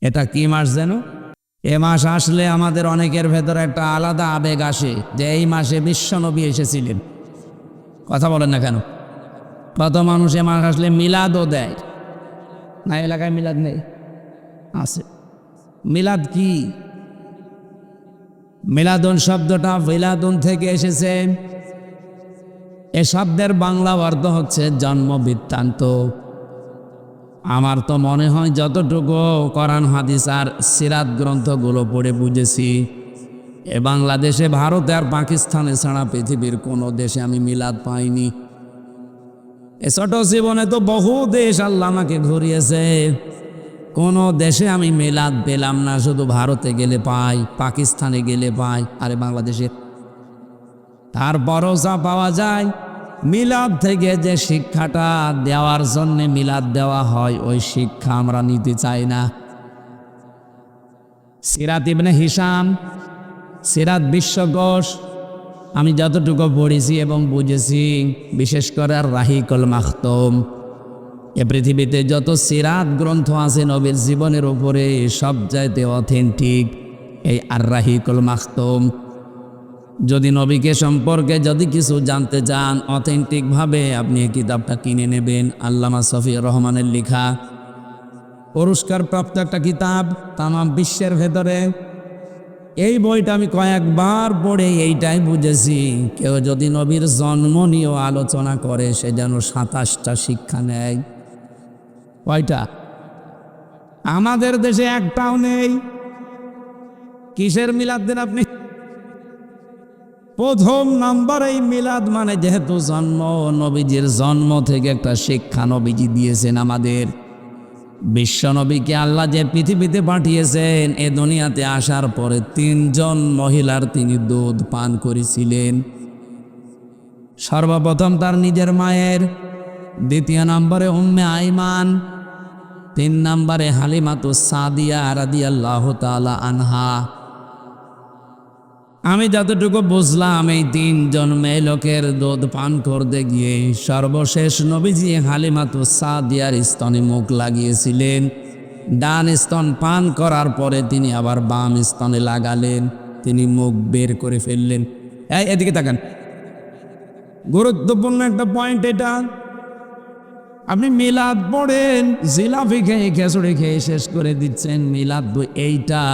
এটা কি মাস যেন? এ মাস আসলে আমাদের অনেকের ভেতরে একটা আলাদা আবেগ আসে যে এই মাসে বিশ্বনবী এসেছিলেন। কথা বলেন না কেন? কত মানুষ এ মাস আসলে মিলাদও দেয় না। এলাকায় মিলাদ নেই? আছে। মিলাদ কি? মিলাদুন শব্দটা মিলাদুন থেকে এসেছে। এ শব্দের বাংলা অর্থ হচ্ছে জন্ম বৃত্তান্ত। আমার তো মনে হয় যতটুকু কোরআন হাদিস আর সিরাত গ্রন্থগুলো পড়ে বুঝেছি, এ বাংলাদেশে, ভারতে আর পাকিস্তানে ছাড়া পৃথিবীর কোনো দেশে আমি মিলাদ পাইনি। এ ছোট জীবনে তো বহু দেশ আল্লাহ আমাকে ঘুরিয়েছে, কোনো দেশে আমি মিলাদ পেলাম না। শুধু ভারতে গেলে পাই, পাকিস্তানে গেলে পাই, আরে বাংলাদেশে। তারপরও যা পাওয়া যায়, মিলাদ থেকে যে শিক্ষাটা দেওয়ার জন্যে মিলাদ দেওয়া হয়, ওই শিক্ষা আমরা নিতে চাই না। সিরাত ইবনে হিশাম, সিরাত বিশ্বকোষ আমি যতটুকু পড়েছি এবং বুঝেছি, বিশেষ করে আর রাহিকুল মাখতুম, এ পৃথিবীতে যত সিরাত গ্রন্থ আছে নবীর জীবনের উপরে, সবচাইতে অথেন্টিক এই আর রাহিকুল মাখতুম। যদি নবীকে সম্পর্কে যদি কিছু জানতে চান অথেন্টিকভাবে, আপনি এই কিতাবটা কিনে নেবেন। আল্লামা শফিউর রহমানের লেখা, পুরস্কারপ্রাপ্ত একটা কিতাব তামাম বিশ্বের ভেতরে। এই বইটা আমি কয়েকবার পড়ে এইটাই বুঝেছি, কেউ যদি নবীর জন্ম নিয়েও আলোচনা করে, সে যেন 27টা শিক্ষা নেয়। কয়টা? আমাদের দেশে একটাও নেই। কিসের মিলাদ দেন আপনি? প্রথম নাম্বার এই মিলাদ মানে যেহেতু জন্ম, নবীজির জন্ম থেকে একটা শিক্ষা নবীজি দিয়েছেন আমাদের। বিশ্ব নবীকে আল্লাহ যে পৃথিবীতে পাঠিয়েছেন, এ দুনিয়াতে আসার পরে 3 জন মহিলার তিনি দুধ পান করেছিলেন। সর্বপ্রথম তার নিজের মায়ের, দ্বিতীয় নম্বরে উম্মে আইমান, 3 নম্বরে হালিমাতুস সাদিয়া রাদিয়াল্লাহু তাআলা আনহা। আমি যতটুকু বুঝলাম, এই 3 জন মেয়ে লোকের দুধ পান করতে গিয়ে সর্বশেষ নবীজি হালিমাতুস সাদিয়ার স্তনে মুখ লাগিয়েছিলেন। ডান স্তন পান করার পরে তিনি আবার বাম স্তনে লাগালেন, তিনি মুখ বের করে ফেললেন। এদিকে তাকান, গুরুত্বপূর্ণ একটা পয়েন্ট এটা। আপনি মিলাদ পড়েন, জিলাপি খেয়ে খেচুড়ি খেয়ে শেষ করে দিচ্ছেন। মিলাদ এইটা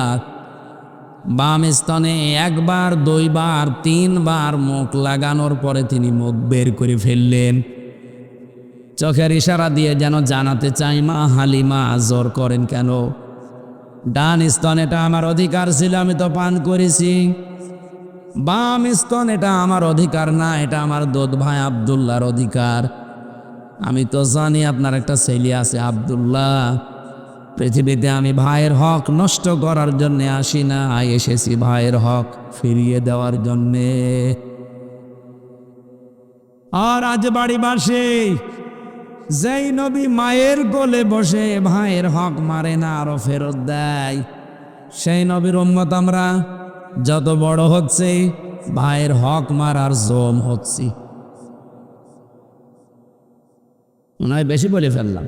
বাম স্তনে 1 বার 2 বার 3 বার মুখ লাগানোর পরে তিনি মুখ বের করে ফেললেন। চোখের ইশারা দিয়ে যেন জানাতে চাই, মা হালিমা জোর করেন কেন? ডান স্তন এটা আমার অধিকার ছিল, আমি তো পান করেছি। বাম স্তন এটা আমার অধিকার না, এটা আমার দুধ ভাই আব্দুল্লাহর অধিকার। আমি তো জানি আপনার একটা ছেলে আছে আব্দুল্লাহ। পৃথিবীতে আমি ভাইয়ের হক নষ্ট করার জন্য আসি না, এসেছি ভাইয়ের হক ফিরিয়ে দেওয়ার জন্যে। আর আজ বাড়ি বাসে যেই নবী মায়ের কোলে বসে ভাইয়ের হক মারে না, আরো ফেরত দেয়, সেই নবীর উম্মত আমরা। যত বড় হচ্ছে, ভাইয়ের হক মারার জম হচ্ছি। মনে হয় বেশি বলে ফেললাম।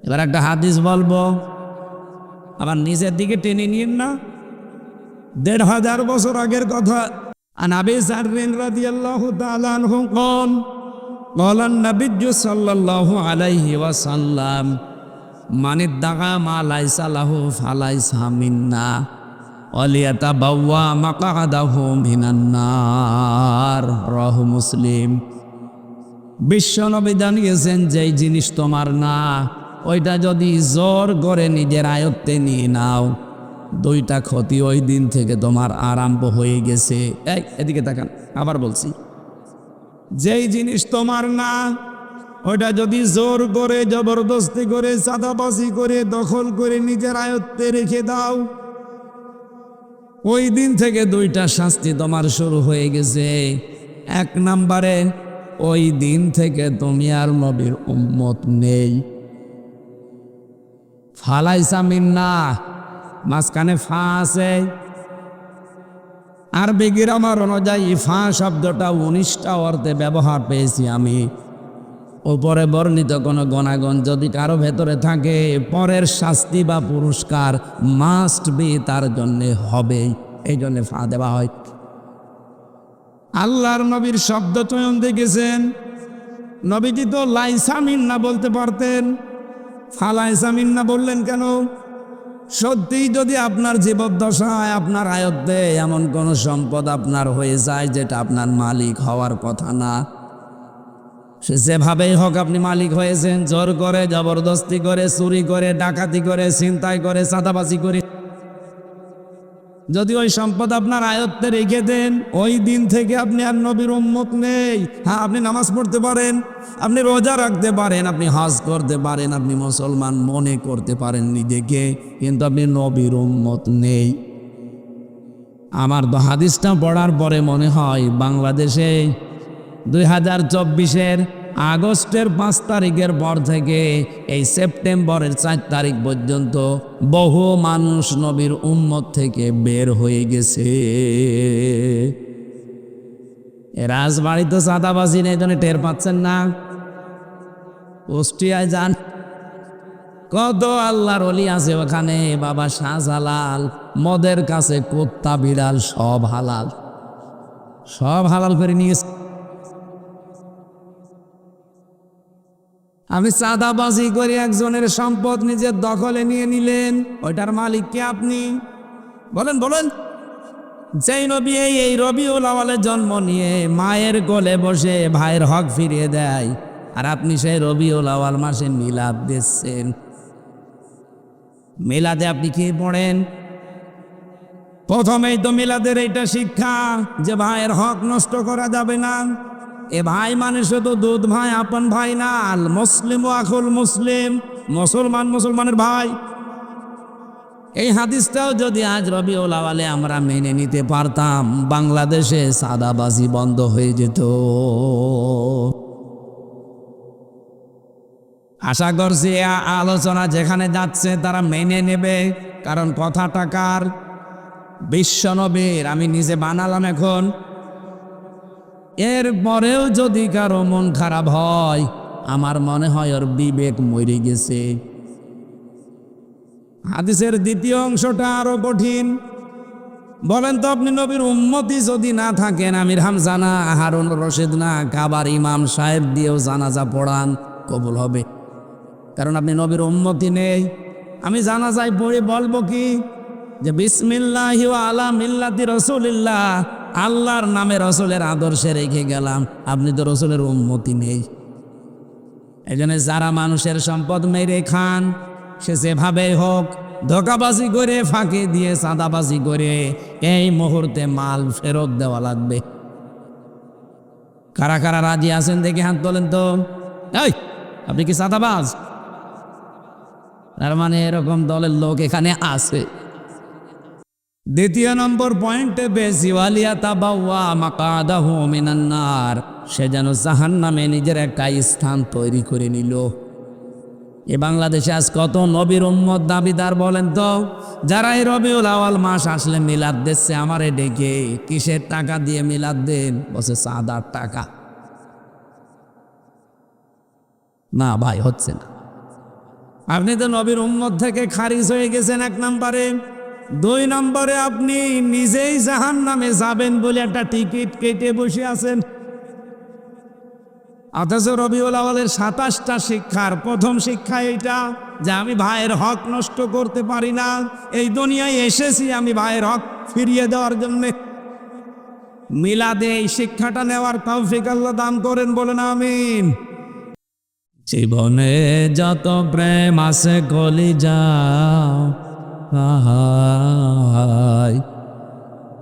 এবার একটা হাদিস বলবো, আবার নিজের দিকে টেনে নিন না। 1500 বছর আগের কথা। আন আবি যাররিন রাদিয়াল্লাহু তাআলা আনহু قال قال النبي صلى الله عليه وسلم من ادعى ما ليس له فليس منا وليتبوأ مقعده من النار রাহু মুসলিম। বিশ্বনবী জানিয়েছেন, যেই জিনিস তোমার না, ওইটা যদি জোর করে নিজের আয়ত্তে নিয়ে নাও, 2টা ক্ষতি ওই দিন থেকে তোমার আরম্ভ হয়ে গেছে। এদিকে তাকান, আবার বলছি, যেই জিনিস তোমার না, ওইটা যদি জোর করে, জবরদস্তি করে, চাঁদাবাজি করে, দখল করে নিজের আয়ত্তে রেখে দাও, ওই দিন থেকে 2টা শাস্তি তোমার শুরু হয়ে গেছে। 1 নম্বরে, ওই দিন থেকে তুমি আর নবীর উম্মত নেই। ফালাইসা মিন্না, মাঝখানে ফা আছে। আরবি গ্রামার অনুযায়ী ফা শব্দটা 19টা অর্থে ব্যবহার পেয়েছি আমি। উপরে বর্ণিত কোনো গুণাগুণ যদি কারো ভেতরে থাকে, পরের শাস্তি বা পুরস্কার মাস্ট বি তার জন্যে হবে। এই জন্যে ফা দেওয়া হয়। আল্লাহর নবীর শব্দ চয়ন দেখেছেন, নবীজি তো লাইসা মিন্না বলতে পারতেন, ফালাইসা মিন্না বললেন কেন? সত্যিই যদি আপনার জীবদ্দশায় আপনার আয়ত্তে এমন কোন সম্পদ আপনার হয়ে যায় যেটা আপনার মালিক হওয়ার কথা না, সে যেভাবেই হোক আপনি মালিক হয়েছেন, জোর করে, জবরদস্তি করে, চুরি করে, ডাকাতি করে, ছিনতাই করে, চাঁদাবাজি করে, যদি ওই সম্পদ আপনার আয়ত্তে রেখে দেন, ওই দিন থেকে আপনি আর নবীর উম্মত নেই। হ্যাঁ, আপনি নামাজ পড়তে পারেন, আপনি রোজা রাখতে পারেন, আপনি হজ করতে পারেন, আপনি মুসলমান মনে করতে পারেন নিজেকে, কিন্তু আপনি নবীর উম্মত নেই। আমার তো হাদিসটা পড়ার পরে মনে হয় বাংলাদেশে 2024-এর আগস্টের 5 তারিখের পর থেকে এই সেপ্টেম্বরের 4 তারিখ পর্যন্ত বহু মানুষ নবীর উম্মত থেকে বের হয়ে গেছে। রাজবাড়ি তো চাঁদাবাজি নেই, জন্য টের পাচ্ছেন না। কুষ্টিয়ায় যান, কত আল্লাহর ওলি আছে ওখানে। বাবা শাহজালাল, মদের কাছে কুত্তা বিড়াল সব হালাল, সব হালাল করে নিয়েছে। আমি চাঁদাবাজি করে একজনের সম্পদ নিজের দখলে নিয়ে নিলেন, ওইটার মালিক কে আপনি? বলেন বলেন। যেই নবী এই রবিউল আউয়ালে জন্ম নিয়ে মায়ের কোলে বসে ভাইয়ের হক ফিরিয়ে দেয়, আর আপনি সেই রবিউল আউয়াল মাসে মিলাদ দিচ্ছেন। মিলাদে আপনি কি পড়েন? প্রথমেই তো মিলাদের এইটা শিক্ষা যে ভাইয়ের হক নষ্ট করা যাবে না। এ ভাই মানে শুধু দুধ ভাই, আপন ভাই না। আল মুসলিম ও আখুল মুসলিম, মুসলমান মুসলমানের ভাই। এই হাদিসটাও যদি আজ রবিউল আউয়ালে আমরা মেনে নিতে পারতাম, বাংলাদেশে সাদাবাজি বন্ধ হয়ে যেত। আশা করছি আলোচনা যেখানে যাচ্ছে তারা মেনে নেবে, কারণ কথাটা কার? বিশ্বনবীর। আমি নিজে বানালাম এখন। এর পরেও যদি কারো মন খারাপ হয়, আমার মনে হয় ওর বিবেক মরে গেছে। হাদিসের দ্বিতীয় অংশটা আরো কঠিন। বলেন তো, আপনি নবীর উম্মতি যদি না থাকেন, আমির হামজা না, হারুন রশিদ না, কাবার ইমাম সাহেব দিয়েও জানাজা পড়ান, কবুল হবে? কারণ আপনি নবীর উম্মতি নেই। আমি জানাজায় পড়ে বলবো কি যে বিসমিল্লাহি ওয়া আলা মিল্লাতি রাসূলিল্লাহ, আল্লাহর নামে রসুলের আদর্শে রেখে গেলাম। আপনি তো রসুলের উম্মতি নেই। এই জন্য যারা মানুষের সম্পদ মেরে খান, সে যেভাবে হোক ধোকাবাজি করে, ফাঁকি দিয়ে, চাঁদাবাজি করে এই মুহূর্তে মাল ফেরত দেওয়া লাগবে। কারা কারা রাজি আছেন দেখে হাত তোলেন তো। এই, আপনি কি চাঁদাবাজ? তার মানে এরকম দলের লোক এখানে আছে। দ্বিতীয় নম্বর পয়েন্টে বেশি, ওয়ালিয়া তাবাওয়া মাকাদাহু মিনান নার, সে যেন জাহান্নামে নিজের একটা স্থান তৈরি করে নিল। এ বাংলাদেশে আজ কত নবীর উম্মত দাবিদার বলেন তো, যারা এই রবিউল আউয়াল মাস আসলে মিলাদ দিচ্ছে আমারে ডেকে। কিসের টাকা দিয়ে মিলাদ দেন? বসে চাঁদার টাকা। না ভাই, হচ্ছে না। আপনি তো নবীর উম্মত থেকে খারিজ হয়ে গেছেন, 1 নম্বরে। 2 নম্বরে আপনি নিজেই জাহান্নামে যাবেন বলে একটা টিকিট কেটে বসে আছেন। অথচ রবিউল আউয়ালের 27টা শিক্ষার প্রথম শিক্ষা এইটা যে আমি ভাইয়ের হক নষ্ট করতে পারি না। এই দুনিয়ায় এসেছি আমি ভাইয়ের হক ফিরিয়ে দেওয়ার জন্যে। মিলাদে এই শিক্ষাটা নেওয়ার তৌফিক আল্লাহ দান করেন, বলেন আমিন। জীবনে যত প্রেম আছে কলিজাও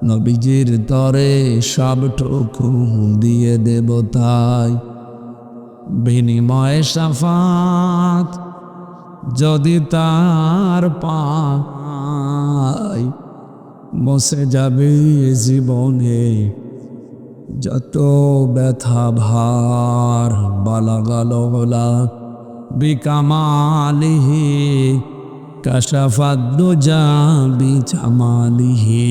নবীজির তরে সবটুকু দিয়ে দেব তাই। বিনিময়ে শাফাত যদি তার পাই, মুছে যাবে জীবনে যত ব্যথা ভার। বালাগাল ওলা বিকামালিহি কাশাফাদ দুজা বিজামালিহি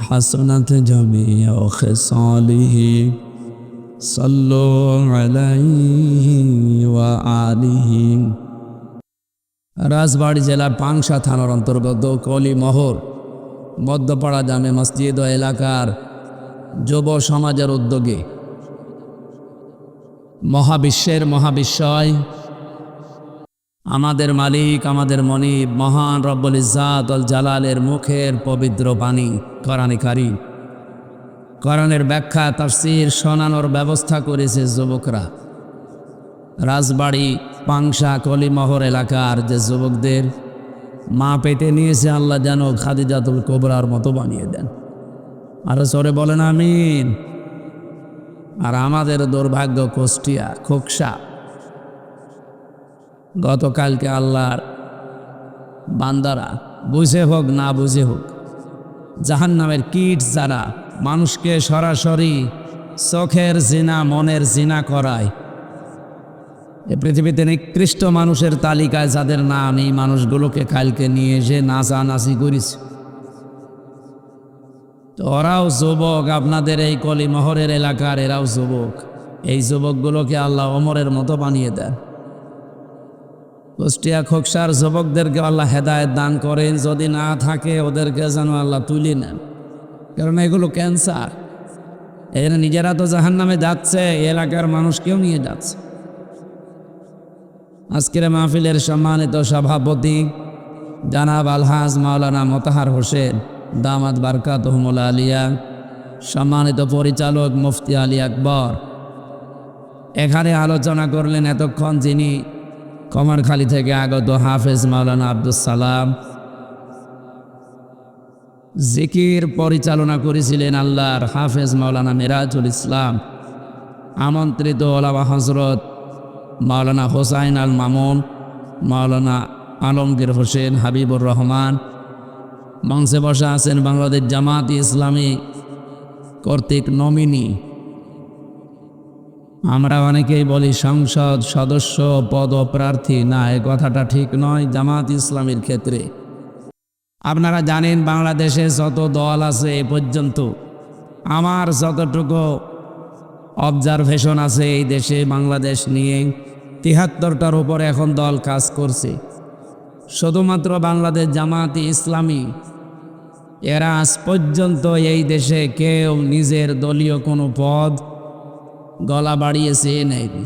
হাসনাত জামিউ খিসালিহি সাল্লু আলাইহি ওয়া আলিহি। রাজবাড়ী জেলার পাংশা থানার অন্তর্গত কলিমহর মধ্যপাড়া জামে মসজিদ ও এলাকার যুব সমাজের উদ্যোগে মহাবিশ্বের মহাবিশ্বয় আমাদের মালিক আমাদের মনিব মহান রব্বুল ইজ্জাত আল জালালের মুখের পবিত্র বাণী কোরআনে কারীম, কোরআনের ব্যাখ্যা তাফসীর শোনানোর ব্যবস্থা করেছে যুবকরা। রাজবাড়ী পাংশা কলিমহর এলাকার যে যুবকদের মা পেটে নিয়েছে, আল্লাহ যেন খাদিজাতুল কুবরার মতো বানিয়ে দেন। আরো জোরে বলেন আমিন। আর আমাদের দুর্ভাগ্য কুষ্টিয়া খোকসা, গতকালকে আল্লাহর বান্দারা বুঝে হোক না বুঝে হোক জাহান্নামের কীট যারা মানুষকে সরাসরি চোখের জিনা মনের জিনা করায়, এ পৃথিবীতে নিকৃষ্ট মানুষের তালিকায় যাদের নাম, এই মানুষগুলোকে কালকে নিয়ে এসে নাচানাচি করেছে। তো ওরাও যুবক, আপনাদের এই কলিমহরের এলাকার এরাও যুবক। এই যুবকগুলোকে আল্লাহ ওমরের মতো বানিয়ে দেন। কুষ্টিয়া খোকসার যুবকদেরকে আল্লাহ হেদায়েত দান করেন, যদি না থাকে ওদেরকে যেন আল্লাহ তুলে নেন, কারণ এগুলো ক্যান্সার। এরা নিজেরা তো জাহান্নামে যাচ্ছে, এলাকার মানুষকেও নিয়ে যাচ্ছে। আজকের মাহফিলের সম্মানিত সভাপতি জানাব আলহাজ মাওলানা মোতাহার হোসেন দামাত বারকাতুহুমুল আলিয়া, সম্মানিত পরিচালক মুফতি আলী আকবর, এখানে আলোচনা করলেন এতক্ষণ যিনি কমারখালী থেকে আগত হাফেজ মাওলানা আব্দুস সালাম, জিকির পরিচালনা করেছিলেন আল্লাহর হাফেজ মাওলানা মিরাজুল ইসলাম, আমন্ত্রিত ওলামা হজরত মাওলানা হোসাইন আল মামুন, মাওলানা আলমগীর হোসেন হাবিবুর রহমান। মঞ্চে বসা আছেন বাংলাদেশ জামাত ইসলামী কর্তৃক নমিনি, আমরা অনেকেই বলি সংসদ সদস্য পদপ্রার্থী, না, এ কথাটা ঠিক নয়। জামাত ইসলামীর ক্ষেত্রে আপনারা জানেন বাংলাদেশে যত দল আছে এ পর্যন্ত আমার যতটুকু অবজারভেশন আছে এই দেশে বাংলাদেশ নিয়ে ৭৩টার উপরে এখন দল কাজ করছে। শুধুমাত্র বাংলাদেশ জামাত ইসলামী এরা আজ পর্যন্ত এই দেশে কেউ নিজের দলীয় কোনো পদ গলা বাড়িয়ে চেয়ে নেয়নি,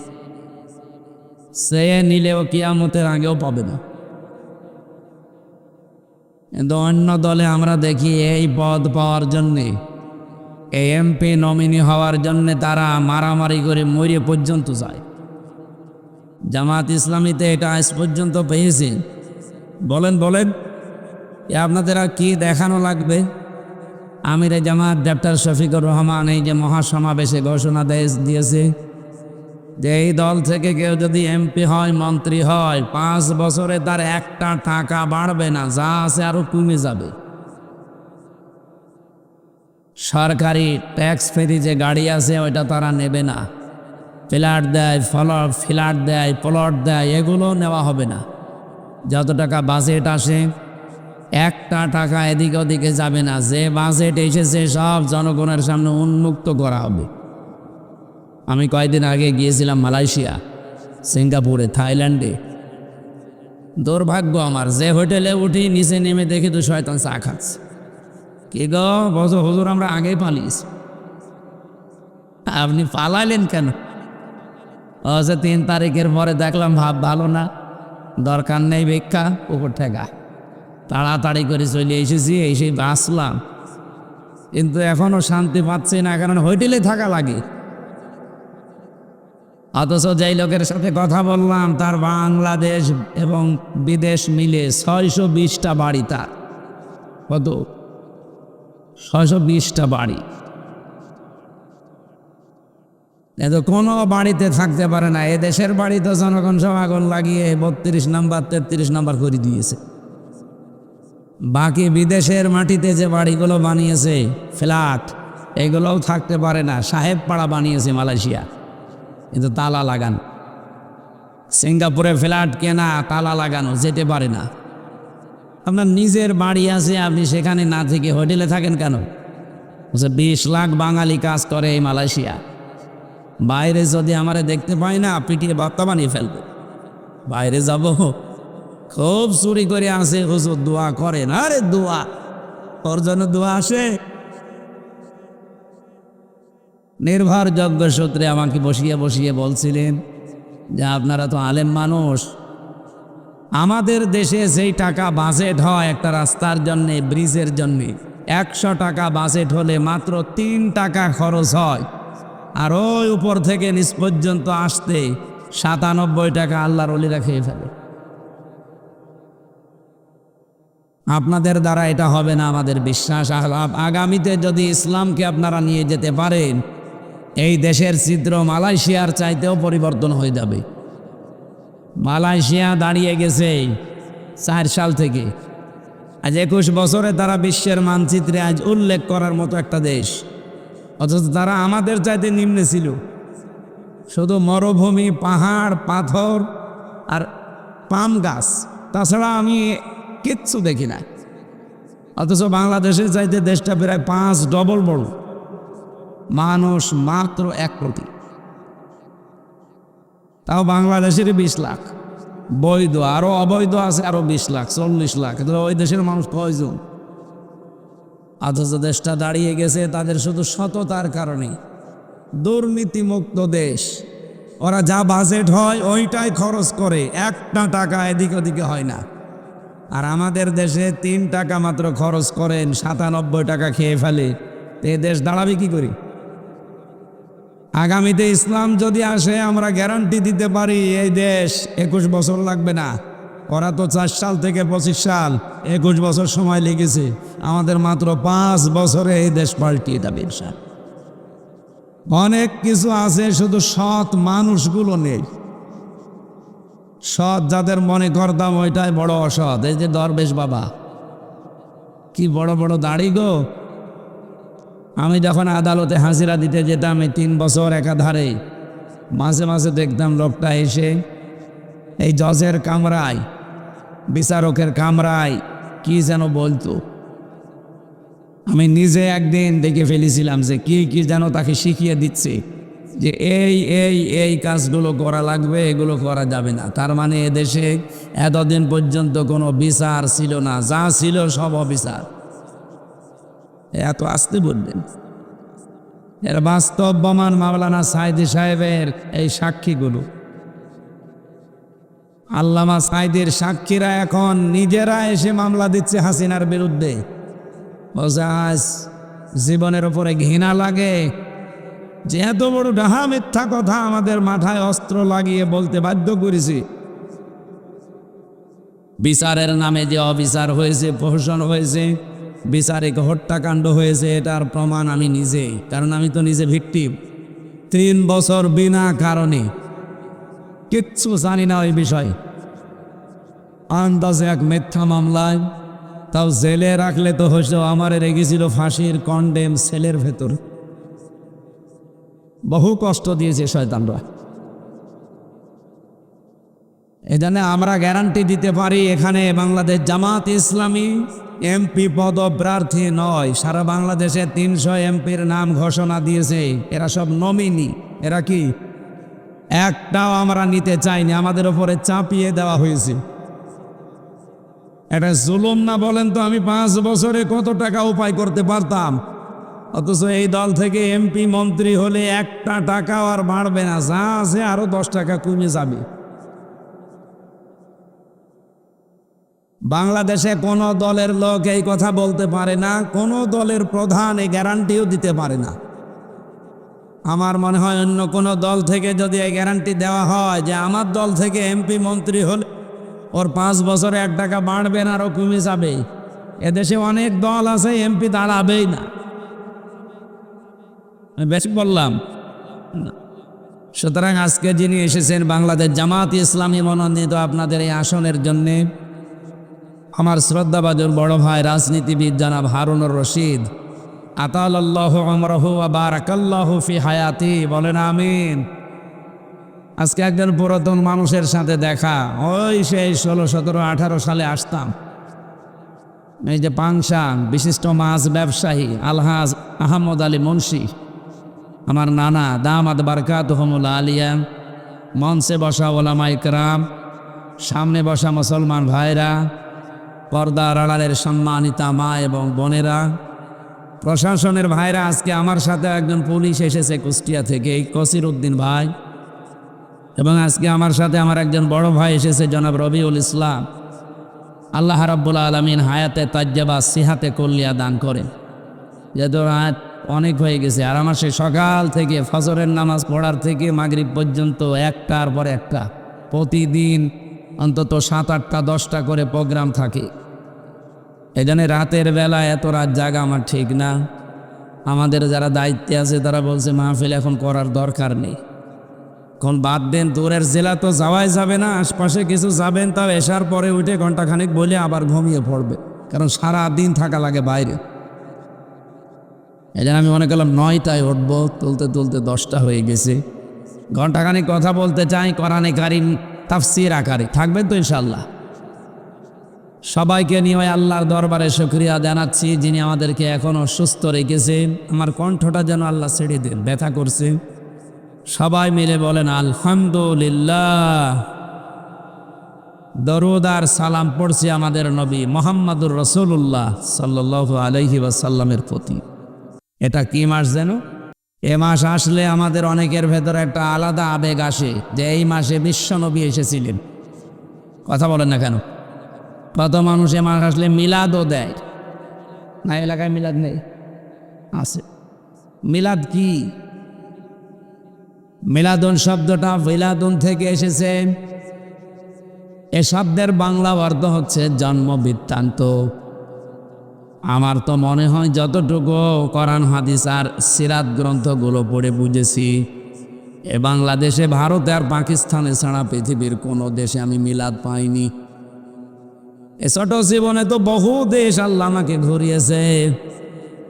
চেয়ে নিলেও কিয়ামতের আগেও পাবে না। কিন্তু অন্য দলে আমরা দেখি এই পদ পাওয়ার জন্যে, এই এমপি নমিনি হওয়ার জন্যে তারা মারামারি করে মরে পর্যন্ত যায়। জামাত ইসলামীতে এটা আজ পর্যন্ত পেয়েছেন? বলেন বলেন, এ আপনাদের আর কি দেখানো লাগবে? আমিরে জামাত ডক্টর শফিকুর রহমান এই যে মহাসমাবেশে ঘোষণা দিয়েছে যে এই দল থেকে কেউ যদি এমপি হয়, মন্ত্রী হয়, 5 বছরে তার একটা টাকা বাড়বে না, যা আছে আরো কমে যাবে। সরকারি ট্যাক্স ফ্রি যে গাড়ি আছে ওইটা তারা নেবে না, ফ্ল্যাট দেয়, ফ্ল্যাট দেয়, প্লট দেয়, এগুলো নেওয়া হবে না। যত টাকা বাজেট আসে একটা টাকা এদিকে ওদিকে যাবে না, যে বাজেট এসেছে সব জনগণের সামনে উন্মুক্ত করা হবে। আমি কয়েকদিন আগে গিয়েছিলাম মালয়েশিয়া, সিঙ্গাপুরে, থাইল্যান্ডে। দুর্ভাগ্য আমার, যে হোটেলে উঠি নিচে নেমে দেখি তো শয়তান চা খাচ্ছে। কি গো বলো হুজুর, আমরা আগেই পালিয়েছি। আপনি পালাইলেন কেন? যে 3 তারিখের পরে দেখলাম ভাব ভালো না, দরকার নেই ভিক্ষা, উপর ঠেকা, তাড়াতাড়ি করে চলে এসেছি, এসে বাঁচলাম। কিন্তু এখনও শান্তি পাচ্ছি না, কারণ হোটেলে থাকা লাগে। অথচ যেই লোকের সাথে কথা বললাম তার বাংলাদেশ এবং বিদেশ মিলে 620টা বাড়ি। তার কত? 620টা বাড়ি। কোনো বাড়িতে থাকতে পারে না। এদেশের বাড়ি তো জনগণ সব আগুন লাগিয়ে 32 নম্বর 33 নম্বর করে দিয়েছে। বাকি বিদেশের মাটিতে যে বাড়িগুলো বানিয়েছে ফ্ল্যাট, এগুলোও থাকতে পারে না। সাহেব পাড়া বানিয়েছে মালয়েশিয়া, কিন্তু তালা লাগানো। সিঙ্গাপুরে ফ্ল্যাট কেনা, তালা লাগানো, যেতে পারে না। আপনার নিজের বাড়ি আছে, আপনি সেখানে না থেকে হোটেলে থাকেন কেন? 20 লাখ বাঙালি কাজ করে এই মালয়েশিয়া। বাইরে যদি আমারে দেখতে পাই না, পিটিয়ে ভর্তা বানিয়ে ফেলবে। বাইরে যাব, খুব চুরি করে আসে, হুজুর দোয়া করেন। আরে দোয়া, ওর জন্য দোয়া আসে? নির্ভরযোগ্য সূত্রে আমাকে বসিয়ে বসিয়ে বলছিলেন যে আপনারা তো আলেম মানুষ, আমাদের দেশে যেই টাকা বাজেট হয় একটা রাস্তার জন্যে, ব্রিজের জন্যে, 100 টাকা বাজেট হলে মাত্র 3 টাকা খরচ হয়। আর ওই উপর থেকে নিচ পর্যন্ত আসতে 97 টাকা আল্লাহর ওলিরা খেয়ে ফেলে। আপনাদের দ্বারা এটা হবে না আমাদের বিশ্বাস। আগামীতে যদি ইসলামকে আপনারা নিয়ে যেতে পারেন, এই দেশের চিত্র মালয়েশিয়ার চাইতেও পরিবর্তন হয়ে যাবে। মালয়েশিয়া দাঁড়িয়ে গেছে 4 সাল থেকে, আজ 21 বছরে তারা বিশ্বের মানচিত্রে আজ উল্লেখ করার মতো একটা দেশ। অথচ তারা আমাদের চাইতে নিম্নে ছিল, শুধু মরুভূমি, পাহাড়, পাথর আর পাম গাছ, তাছাড়া আমি কিচ্ছু দেখি না। অথচ বাংলাদেশের চাইতে দেশটা প্রায় 5 ডবল বড়, মানুষ মাত্র 1 কোটি। তাও বাংলাদেশের 20 লাখ বৈধ, আরো অবৈধ আছে আরো 20 লাখ, 40 লাখ। ওই দেশের মানুষ কয়জন? অথচ দেশটা দাঁড়িয়ে গেছে তাদের শুধু সততার কারণে। দুর্নীতিমুক্ত দেশ, ওরা যা বাজেট হয় ওইটাই খরচ করে, 1টা টাকা এদিক ওদিকে হয় না। আর আমাদের দেশে 3 টাকা মাত্র খরচ করেন, 97 টাকা খেয়ে ফেলে। এ দেশ দাঁড়াবে কি করি? আগামীতে ইসলাম যদি আসে, আমরা গ্যারান্টি দিতে পারি এই দেশ 21 বছর লাগবে না। ওরা তো 4 সাল থেকে 25 সাল, 21 বছর সময় লেগেছে। আমাদের মাত্র 5 বছরে এই দেশ পাল্টিয়ে যাবে ইনশাআল্লাহ। অনেক কিছু আছে, শুধু সৎ মানুষগুলো নেই। সৎ যাদের মনে করতাম ওইটাই বড় অসৎ। এই যে দরবেশ বাবা, কি বড় বড় দাড়ি গো! আমি যখন আদালতে হাজিরা দিতে যেতাম এই 3 বছর একাধারে, মাঝে মাঝে দেখতাম লোকটা এসে এই জজের কামরায়, বিচারকের কামরায় কি যেন বলতো। আমি নিজে একদিন দেখে ফেলেছিলাম যে কি কি যেন তাকে শিখিয়ে দিচ্ছে, যে এই কাজগুলো করা লাগবে, এগুলো করা যাবে না। তার মানে এদেশে এতদিন পর্যন্ত কোনো বিচার ছিল না, যা ছিল সব অবিচার। এত আসতে বললেন। এর বাস্তব প্রমাণ মাওলানা সাইদি সাহেবের এই সাক্ষীগুলো। আল্লামা সাইদির সাক্ষীরা এখন নিজেরা এসে মামলা দিচ্ছে হাসিনার বিরুদ্ধে। আজ জীবনের উপরে ঘৃণা লাগে যে এত বড় ডাহা মিথ্যা কথা আমাদের মাথায় অস্ত্র লাগিয়ে বলতে বাধ্য করেছি। বিচারের নামে যে অবিচার হয়েছে, প্রহসন হয়েছে, বিচারিক হত্যাকাণ্ড হয়েছে, এটার প্রমাণ আমি নিজে, কারণ আমি তো নিজে ভিকটিম। 3 বছর বিনা কারণে কিচ্ছু জানি না ওই বিষয়, আন্দাজে এক মিথ্যা মামলায়, তাও জেলে রাখলে তো হয়েছে আমারে রেগেছিল ফাঁসির কন্ডেম সেলের ভেতর। বহু কষ্ট দিয়েছে শয়তানরা। এজন্য আমরা গ্যারান্টি দিতে পারি, এখানে বাংলাদেশ জামাত ইসলামী এমপি পদপ্রার্থী নয়। সারা বাংলাদেশে 300 এমপির নাম ঘোষণা দিয়েছে, এরা সব নমিনি। এরা কি? একটাও আমরা নিতে চাইনি, আমাদের উপরে চাপিয়ে দেওয়া হয়েছে। এটা জুলুম না বলেন তো? আমি 5 বছরে কত টাকা উপায় করতে পারতাম, অথচ এই দল থেকে এমপি মন্ত্রী হলে 1টা টাকাও আর বাড়বে না, যা আছে আরো 10 টাকা কমে যাবে। বাংলাদেশে কোনো দলের লোক এই কথা বলতে পারে না, কোনো দলের প্রধান এই গ্যারান্টিও দিতে পারে না। আমার মনে হয় অন্য কোনো দল থেকে যদি এই গ্যারান্টি দেওয়া হয় যে আমার দল থেকে এমপি মন্ত্রী হলে ওর 5 বছরে 1 টাকা বাড়বে না, আরও কমে যাবে। এদেশে অনেক দল আছে এমপি দাঁড়াবেই না। আমি বেশি বললাম? সুতরাং আজকে যিনি এসেছেন বাংলাদেশ জামাত ইসলামী মনোনীত আপনাদের এই আসনের জন্যে, আমার শ্রদ্ধাভাজন বড় ভাই রাজনীতিবিদ জনাব হারুনুর রশিদ, আতালাল্লাহু উমরাহু ওয়া বারাকাল্লাহু ফি হায়াতি, বলেন আমিন। আজকে একজন পুরাতন মানুষের সাথে দেখা, ওই সেই 16, 17, 18 সালে আসতাম। এই যে পাংশান বিশিষ্ট মাছ ব্যবসায়ী আলহাজ আহমদ আলী মুন্সি, আমার নানা দামাত বারকাতুহুমুল আলিয়া, মঞ্চে বসা ওলামা ইকরাম, সামনে বসা মুসলমান ভাইরা, পর্দার আড়ালের সম্মানিতা মা এবং বোনেরা, প্রশাসনের ভাইরা, আজকে আমার সাথে একজন পুলিশ এসেছে কুষ্টিয়া থেকে, কসির উদ্দিন ভাই, এবং আজকে আমার সাথে আমার একজন বড় ভাই এসেছে জনাব রবিউল ইসলাম। আল্লাহ রাব্বুল আলামিন হায়াতে তাজ্জাবা সিহাতে কল্লিয়া দান করে। যেহেতু রাত অনেক হয়ে গেছে, আর আমার সেই সকাল থেকে ফজরের নামাজ পড়ার থেকে মাগরিব পর্যন্ত একটার পর একটা প্রতিদিন অন্তত 7, 8, 10টা করে প্রোগ্রাম থাকে। এই জন্য রাতের বেলা এত রাত জাগা আমার ঠিক না। আমাদের যারা দায়িত্বে আছে তারা বলছে মাহফিল এখন করার দরকার নেই, এখন বাদ দেন, দূরের জেলা তো যাওয়াই যাবে না, আশপাশে কিছু যাবেন, তাও এসার পরে উঠে ঘন্টাখানিক বলে আবার ঘুমিয়ে পড়বে, কারণ সারা দিন থাকা লাগে বাইরে। এই জন্য আমি মনে করলাম 9টায় উঠবো, তুলতে তুলতে 10টা হয়ে গেছে। ঘন্টাখানিক কথা বলতে চাই কোরআনে কারীম তাফসীর আকারে, থাকবেন তো ইনশাআল্লাহ। সবাইকে নিয়ে আল্লাহর দরবারে শুকরিয়া জানাচ্ছি, যিনি আমাদেরকে এখনও সুস্থ রেখেছেন। আমার কণ্ঠটা যেন আল্লাহ ছেড়ে দেন, ব্যথা করছে। সবাই মিলে বলেন আলহামদুলিল্লাহ। দরুদ আর সালাম পড়ছি আমাদের নবী মুহাম্মদুর রাসূলুল্লাহ সাল্লাল্লাহু আলাইহি ওয়াসাল্লামের প্রতি। এটা কি মাস যেন? এ মাস আসলে আমাদের অনেকের ভেতরে একটা আলাদা আবেগ আসে যে এই মাসে বিশ্বনবী এসেছিলেন। কথা বলেন না কেন? কত মানুষ এ মাস আসলে মিলাদও দেয় না। এলাকায় মিলাদ নেই? আছে। মিলাদ কি? মিলাদুন শব্দটা মিলাদুন থেকে এসেছে। এ শব্দের বাংলা অর্থ হচ্ছে জন্ম বৃত্তান্ত। আমার তো মনে হয় যতটুকু কোরআন হাদিস আর সিরাত গ্রন্থগুলো পড়ে বুঝেছি, এ বাংলাদেশে, ভারতে আর পাকিস্তানে ছাড়া পৃথিবীর কোনো দেশে আমি মিলাদ পাইনি। এ ছোট জীবনে তো বহু দেশ আল্লাহ আমাকে ঘুরিয়েছে,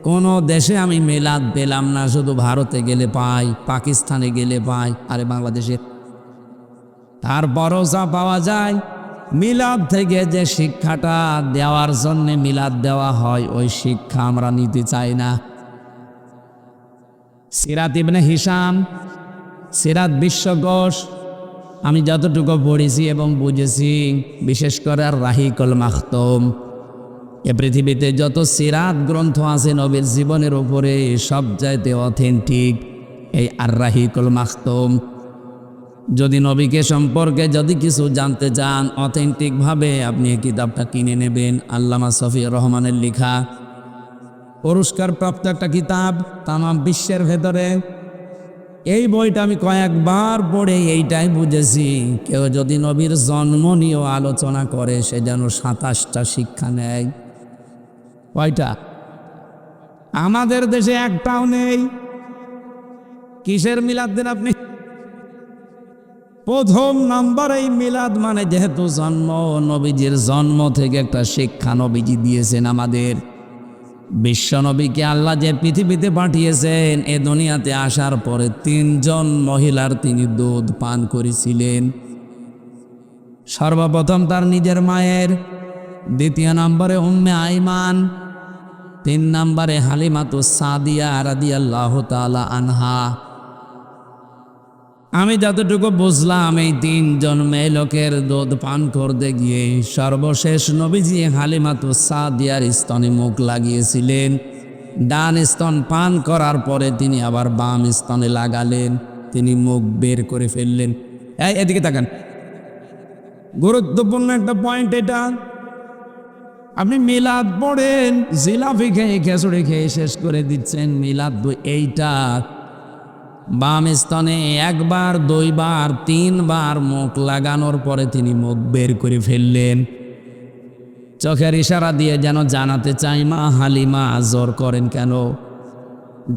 কোনো দেশে আমি মিলাদ পেলাম না। শুধু ভারতে গেলে পাই, পাকিস্তানে গেলে পাই, আরে বাংলাদেশে। তারপরও যা পাওয়া যায়, মিলাদ থেকে যে শিক্ষাটা দেওয়ার জন্যে মিলাদ দেওয়া হয়, ওই শিক্ষা আমরা নিতে চাই না। সিরাত ইবনে হিশাম, সিরাত বিশ্বকোষ আমি যতটুকু পড়েছি এবং বুঝেছি, বিশেষ করে আর রাহিকুল মাখতুম, এ পৃথিবীতে যত সিরাত গ্রন্থ আছে নবীর জীবনের উপরে, সবচাইতে অথেন্টিক এই আর রাহিকুল মাখতুম। যদি নবীকে সম্পর্কে যদি কিছু জানতে চান অথেন্টিকভাবে, আপনি এই কিতাবটা কিনে নেবেন। আল্লামা শফিউর রহমানের লেখা, পুরস্কারপ্রাপ্ত একটা কিতাব তামাম বিশ্বের ভেতরে। এই বইটা আমি কয়েকবার পড়ে এইটাই বুঝেছি, কেউ যদি নবীর জন্ম নিয়েও আলোচনা করে, সে যেন 27টা শিক্ষা নেয়। কয়টা? আমাদের দেশে একটাও নেই। কিসের মিলাদ দেন আপনি? প্রথম নাম্বার এই মিলাদ মানে যেহেতু জন্ম, নবীজির জন্ম থেকে একটা শিক্ষা নবীজি দিয়েছেন আমাদের। বিশ্ব নবীকে আল্লাহ যে পৃথিবীতে পাঠিয়েছেন, এ দুনিয়াতে আসার পরে 3 জন মহিলার তিনি দুধ পান করেছিলেন। সর্বপ্রথম তার নিজের মায়ের, দ্বিতীয় নম্বরে উম্মে আইমান, 3 নম্বরে হালিমাতুস সাদিয়া রাদিয়াল্লাহু তাআলা আনহা। আমি যতটুকু বুঝলাম, এই 3 জন মেয়ে লোকের দুধ পান করতে গিয়ে সর্বশেষ নবীজি হালিমাতুস সাদিয়ার স্তনে মুখ লাগিয়েছিলেন। ডান স্তন পান করার পরে তিনি আবার বাম স্তনে লাগালেন, তিনি মুখ বের করে ফেললেন। এদিকে তাকান, গুরুত্বপূর্ণ একটা পয়েন্ট এটা। আপনি মিলাদ পড়েন, জিলাপি খেয়ে খেচুড়ি খেয়ে শেষ করে দিচ্ছেন। মিলাদ এইটা বাম স্তনে 1 বার 2 বার 3 বার মুখ লাগানোর পরে তিনি মুখ বের করে ফেললেন। চোখের ইশারা দিয়ে যেন জানাতে চাই, মা হালিমা জোর করেন কেন?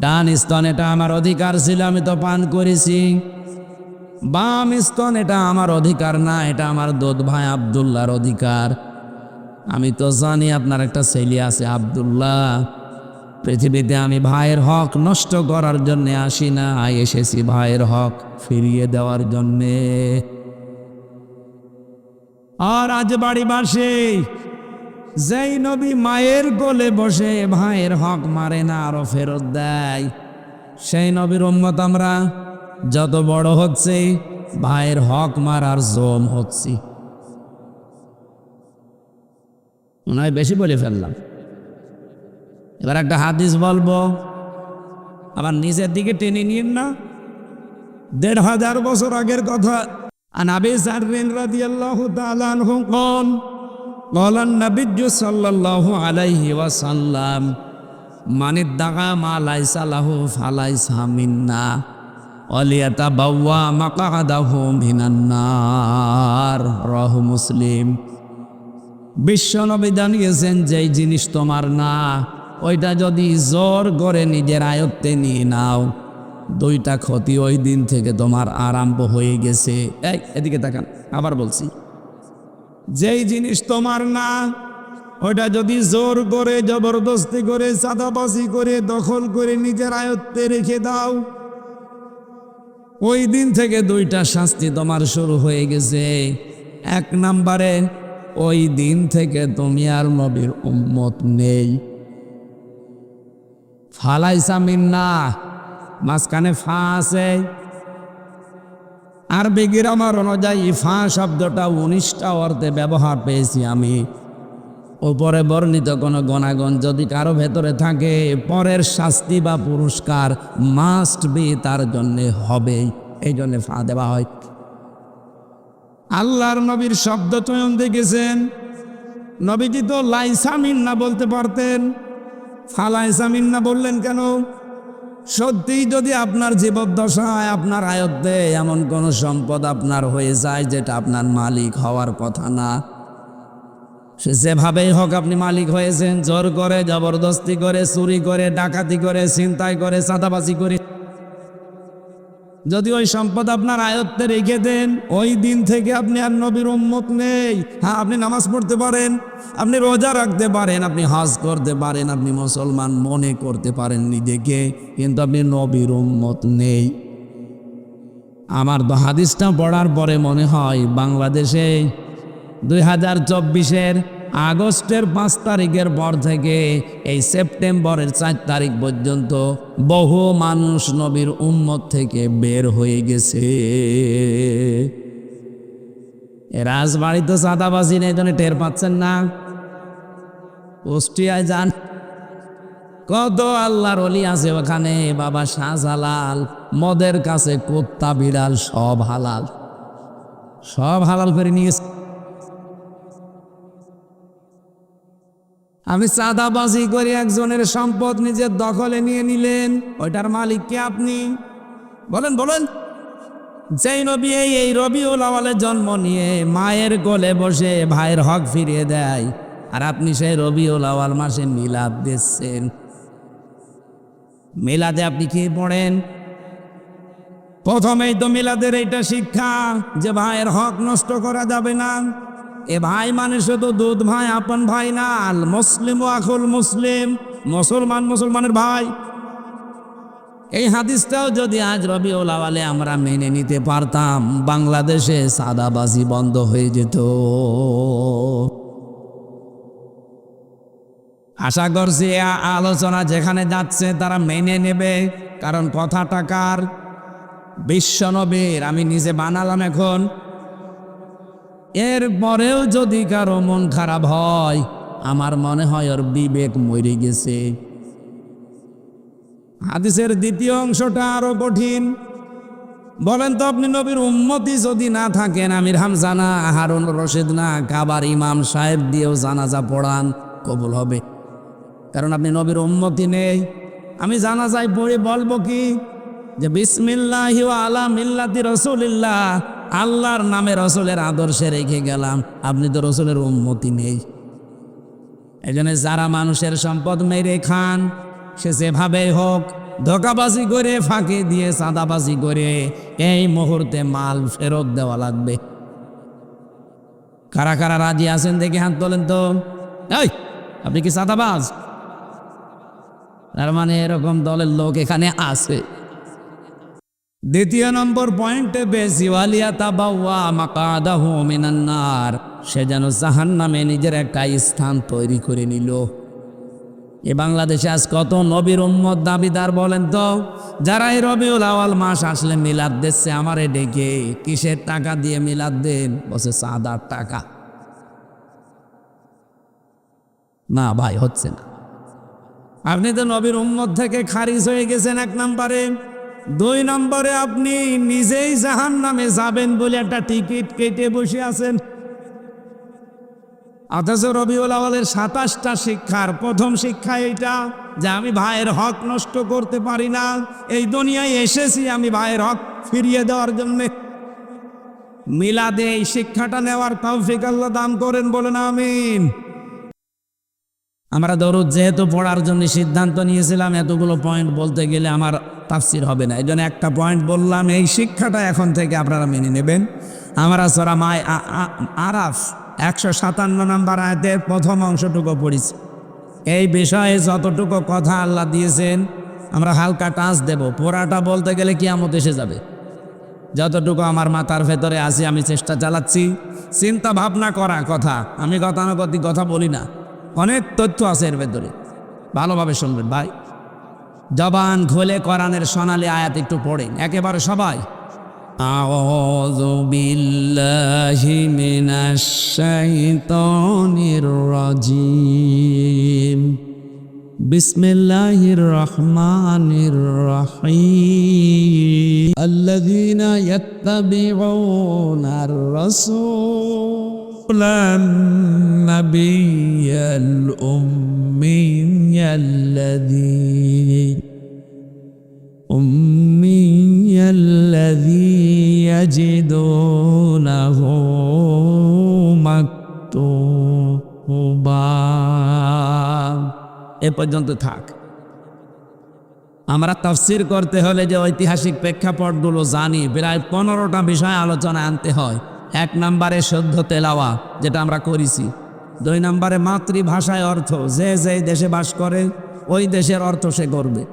ডান স্তন এটা আমার অধিকার ছিল, আমি তো পান করেছি। বাম স্তন এটা আমার অধিকার না, এটা আমার দুধ ভাই আব্দুল্লাহর অধিকার। আমি তো জানি আপনার একটা ছেলে আছে আব্দুল্লাহ। পৃথিবীতে আমি ভাইয়ের হক নষ্ট করার জন্য আসি না, এসেছি ভাইয়ের হক ফিরিয়ে দেওয়ার জন্যে। আর আজ বাড়ি বাসে যেই নবী মায়ের কোলে বসে ভাইয়ের হক মারে না, আরো ফেরত দেয়। সেই নবীর উম্মত আমরা যত বড় হচ্ছে ভাইয়ের হক মারার জম হচ্ছি। মনে হয় বেশি বলে ফেললাম। এবার একটা হাদিস বলবো, আবার নিজের দিকে টেনে নিন না। ১,৫০০ বছর আগের কথা। عن أبي ذر رضي الله تعالى عنه قال قال النبي صلى الله عليه وسلم من ادعى ما ليس له فليس منا وليتبوأ مقعده من النار رواه মুসলিম। বিশ্বনবী জানিয়েছেন, যেই জিনিস তোমার না ওইটা যদি জোর করে নিজের আয়ত্তে নিয়ে নাও, দুইটা ক্ষতি ওই দিন থেকে তোমার আরম্ভ হয়ে গেছে। এই এদিকে তাকান, আবার বলছি, যেই জিনিস তোমার না ওইটা যদি জোর করে জবরদস্তি করে চাঁদাবাজি করে দখল করে নিজের আয়ত্তে রেখে দাও, ওই দিন থেকে দুইটা শাস্তি তোমার শুরু হয়ে গেছে। 1 নম্বরে, ওই দিন থেকে তুমি আর নবীর উম্মত নেই। ফালাইসা মিন্না, মাঝখানে ফা আছে। আরবি গ্রামার অনুযায়ী ফা শব্দটা 19টা অর্থে ব্যবহার পেয়েছি আমি। উপরে বর্ণিত কোনো গুণাগুণ যদি কারো ভেতরে থাকে, পরের শাস্তি বা পুরস্কার মাস্ট বি তার জন্যে হবেই, এই জন্যে ফা দেওয়া হয়। আল্লাহর নবীর শব্দ চয়ন দেখেছেন, নবীজি তো লাইসা মিন্না বলতে পারতেন, ফালাইসা মিন্না বললেন কেন? সত্যি যদি আপনার জীবদ্দশায় আপনার আয়ত্তে এমন কোন সম্পদ আপনার হয়ে যায় যেটা আপনার মালিক হওয়ার কথা না, সে যেভাবেই হোক আপনি মালিক হয়েছেন, জোর করে জবরদস্তি করে চুরি করে ডাকাতি করে ছিনতাই করে চাঁদাবাজি করে, যদি ওই সম্পদ আপনার আয়ত্তে রেখে দেন, ওই দিন থেকে আপনি আর নবীর উম্মত নেই। হ্যাঁ, আপনি নামাজ পড়তে পারেন, আপনি রোজা রাখতে পারেন, আপনি হজ করতে পারেন, আপনি মুসলমান মনে করতে পারেন নিজেকে, কিন্তু আপনি নবীর উম্মত নেই। আমার তো হাদিসটা পড়ার পরে মনে হয় বাংলাদেশে 2024-এর আগস্টের 5 তারিখের পর থেকে এই সেপ্টেম্বরের 4 তারিখ পর্যন্ত বহু মানুষ নবীর উম্মত থেকে বের হয়ে গেছে। রাজবাড়ি তো চাঁদাবাজি নেই, জন্য টের পাচ্ছেন না। কুষ্টিয়ায় যান, কত আল্লাহর ওলি আছে ওখানে। বাবা শাহজালাল মদের কাছে কুত্তা বিড়াল সব হালাল, সব হালাল করে নিয়েছে। আমি চাঁদাবাজি করে একজনের সম্পদ নিজের দখলে নিয়ে নিলেন, ওইটার মালিক কে আপনি? বলেন বলেন। যেই নবী এই রবিউল আউয়ালে জন্ম নিয়ে মায়ের কোলে বসে ভাইয়ের হক ফিরিয়ে দেয়, আর আপনি সেই রবিউল আউয়াল মাসে মিলাদ দিচ্ছেন। মিলাদে আপনি কি পড়েন? প্রথমেই তো মিলাদের এইটা শিক্ষা যে ভাইয়ের হক নষ্ট করা যাবে না। এ ভাই মানে শুধু দুধ ভাই, আপন ভাই না। আল মুসলিম ও আখুল মুসলিম, মুসলমান মুসলমানের ভাই। এই হাদিসটাও যদি আজ রবিউল আউয়ালে আমরা মেনে নিতে পারতাম, বাংলাদেশে সাদাবাজি বন্ধ হয়ে যেত। আশা করছি আলোচনা যেখানে যাচ্ছে তারা মেনে নেবে, কারণ কথাটা কার? বিশ্বনবীর। আমি নিজে বানালাম এখন। এর পরেও যদি কারো মন খারাপ হয়, আমার মনে হয় ওর বিবেক মরে গেছে। হাদিসের দ্বিতীয় অংশটা আরো কঠিন। বলেন তো, আপনি নবীর উম্মতি যদি না থাকেন, আমির হামজা না, হারুন রশিদ না, কাবার ইমাম সাহেব দিয়েও জানাজা পড়ান, কবুল হবে? কারণ আপনি নবীর উম্মতি নেই। আমি জানাজায় পড়ে বলবো কি যে বিসমিল্লাহি ওয়া আলা মিল্লাতি রাসূলিল্লাহ, আল্লাহর নামে রসুলের আদর্শে রেখে গেলাম। আপনি তো রসুলের উম্মতি নেই। এই জন্য যারা মানুষের সম্পদ মেরে খান, সে যেভাবেই হোক ধোঁকাবাজি করে, ফাঁকি দিয়ে, চাঁদাবাজি করে এই মুহূর্তে মাল ফেরত দেওয়া লাগবে। কারা কারা রাজি আছেন দেখে হাত তোলেন তো। এই, আপনি কি চাঁদাবাজ? তার মানে এরকম দলের লোক এখানে আছে। দ্বিতীয় নম্বর পয়েন্টে বেশি, ওয়ালিয়াতাবাওয়া মাকাদাহু মিনান নার, সে যেন জাহান্নামে নিজের একটা স্থান তৈরি করে নিল। এ বাংলাদেশে আজ কত নবীর উম্মত দাবিদার বলেন তো, যারা এই রবিউল আওয়াল মাস আসলে মিলাদ দিচ্ছে আমারে ডেকে, কিসের টাকা দিয়ে মিলাদ দেন? বসে চাঁদার টাকা। না ভাই, হচ্ছে না। আপনি তো নবীর উম্মত থেকে খারিজ হয়ে গেছেন 1 নম্বরে। 2 নম্বরে আপনি নিজেই জাহান্নামে যাবেন বলে একটা টিকিট কেটে বসে আছেন। অথচ রবিউল আওয়ালের 27টা শিক্ষার প্রথম শিক্ষা এইটা যে আমি ভাইয়ের হক নষ্ট করতে পারি না। এই দুনিয়ায় এসেছি আমি ভাইয়ের হক ফিরিয়ে দেওয়ার জন্য। মিলাদে এই শিক্ষাটা নেওয়ার তৌফিক আল্লাহ দান করেন, বলেন আমিন। আমরা দরুদ যেহেতু পড়ার জন্য সিদ্ধান্ত নিয়েছিলাম, এতগুলো পয়েন্ট বলতে গেলে আমার তাফসির হবে না, এই জন্য একটা পয়েন্ট বললাম। এই শিক্ষাটা এখন থেকে আপনারা মেনে নেবেন। আমরা সূরা আরাফ 157 নম্বর আয়াতের প্রথম অংশটুকু পড়েছি। এই বিষয়ে যতটুকু কথা আল্লাহ দিয়েছেন আমরা হালকা টাচ দেব। পুরাটা বলতে গেলে কিয়ামত এসে যাবে। যতটুকু আমার মাথার ভেতরে আছে আমি চেষ্টা চালাচ্ছি, চিন্তা ভাবনা করা কথা। আমি গতানুগতিক কথা বলি না, অনেক তথ্য আছে এর ভেতরে, ভালোভাবে শুনবেন ভাই। জবান খুলে কোরআনের সোনালী আয়াত একটু পড়েন একেবারে সবাই। আউযু বিল্লাহি মিনাশ শাইতানির রাজিম। বিসমিল্লাহির রহমানির রহিম। আল্লাযীনা ইয়াত্তাবিউনার রাসূলান নাবিয়্যাল উম্মিয়াল্লাযী ইয়াজিদুনাহু মাকতুবা। এ পর্যন্ত থাক। আমরা তাফসীর করতে হলে যে ঐতিহাসিক প্রেক্ষাপটগুলো জানি, প্রায় 15টা বিষয় আলোচনা আনতে হয়। 1 নম্বরে শুদ্ধ তেলাওয়া, যেটা আমরা করেছি। 2 নম্বরে মাতৃভাষায় অর্থ, যে যে দেশে বাস করে ওই দেশের অর্থ সে করবে।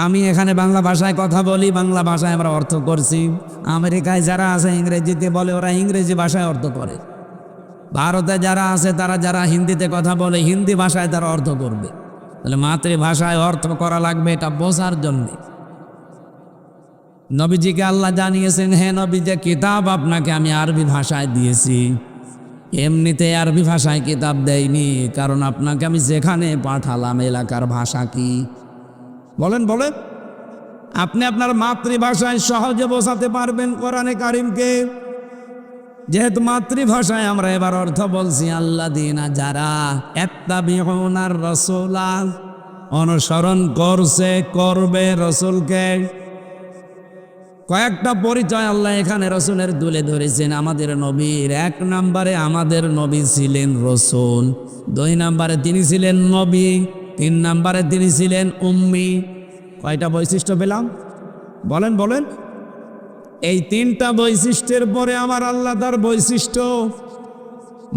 আমি এখানে বাংলা ভাষায় কথা বলি, বাংলা ভাষায় আমরা অর্থ করছি। আমেরিকায় যারা আছে ইংরেজিতে বলে, ওরা ইংরেজি ভাষায় অর্থ করে। ভারতে যারা আছে তারা যারা হিন্দিতে কথা বলে হিন্দি ভাষায় তারা অর্থ করবে। তাহলে মাতৃভাষায় অর্থ করা লাগবে, এটা বোঝার জন্য। নবীজিকে আল্লাহ জানিয়েছেন, হে নবী, যে কিতাব আপনাকে আমি আরবি ভাষায় দিয়েছি। এমনিতে আরবি ভাষায় কিতাব দেয়নি, কারণ আপনাকে আমি যেখানে পাঠালাম এলাকার ভাষা কি বলেন বলেন। আপনি আপনার মাতৃভাষায় সহজে বোঝাতে পারবেন কোরআনে কারিমকে। যেহেতু মাতৃভাষায় আমরা এবার অর্থ বলছি, আল্লাযীনা যারা ইয়াত্তাবিউনার রাসূলা অনুসরণ করছে, করবে রসুলকে। কয়েকটা পরিচয় আল্লাহ এখানে রসুলের তুলে ধরেছেন আমাদের নবীর। 1 নম্বরে আমাদের নবী ছিলেন রসুল। 2 নম্বরে তিনি ছিলেন নবী। 3 নম্বরে তিনি ছিলেন উম্মি। কয়টা বৈশিষ্ট্য পেলাম বলেন বলেন। এই 3টা বৈশিষ্ট্যের পরে আমার আল্লাহ তার বৈশিষ্ট্য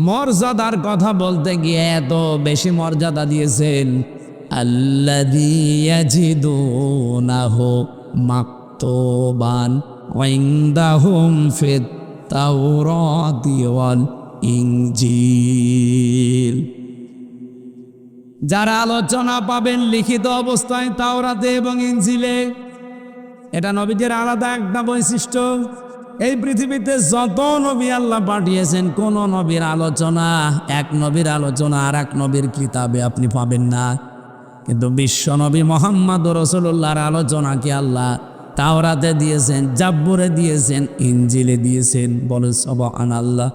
মর্যাদার কথা বলতে গিয়ে এত বেশি মর্যাদা দিয়েছেন। আল্লাযী ইয়াজিদুনাহু মাকতুবান ইনদাহুম ফিত তাওরাতি ওয়াল ইনজিল। যারা আলোচনা পাবেন লিখিত অবস্থায় তাওরাতে এবং ইনজিলে। এটা নবীদের আলাদা একটা বৈশিষ্ট্য। এই পৃথিবীতে যত নবী আল্লাহ পাঠিয়েছেন, কোন নবীর আলোচনা, এক নবীর আলোচনা আর এক নবীর কিতাবে আপনি পাবেন না। কিন্তু বিশ্ব নবী মুহাম্মদ রাসূলুল্লাহর আলোচনাকে আল্লাহ তাওরাতে দিয়েছেন, জাব্বুরে দিয়েছেন, ইনজিলে দিয়েছেন। বলে সুবহানাল্লাহ।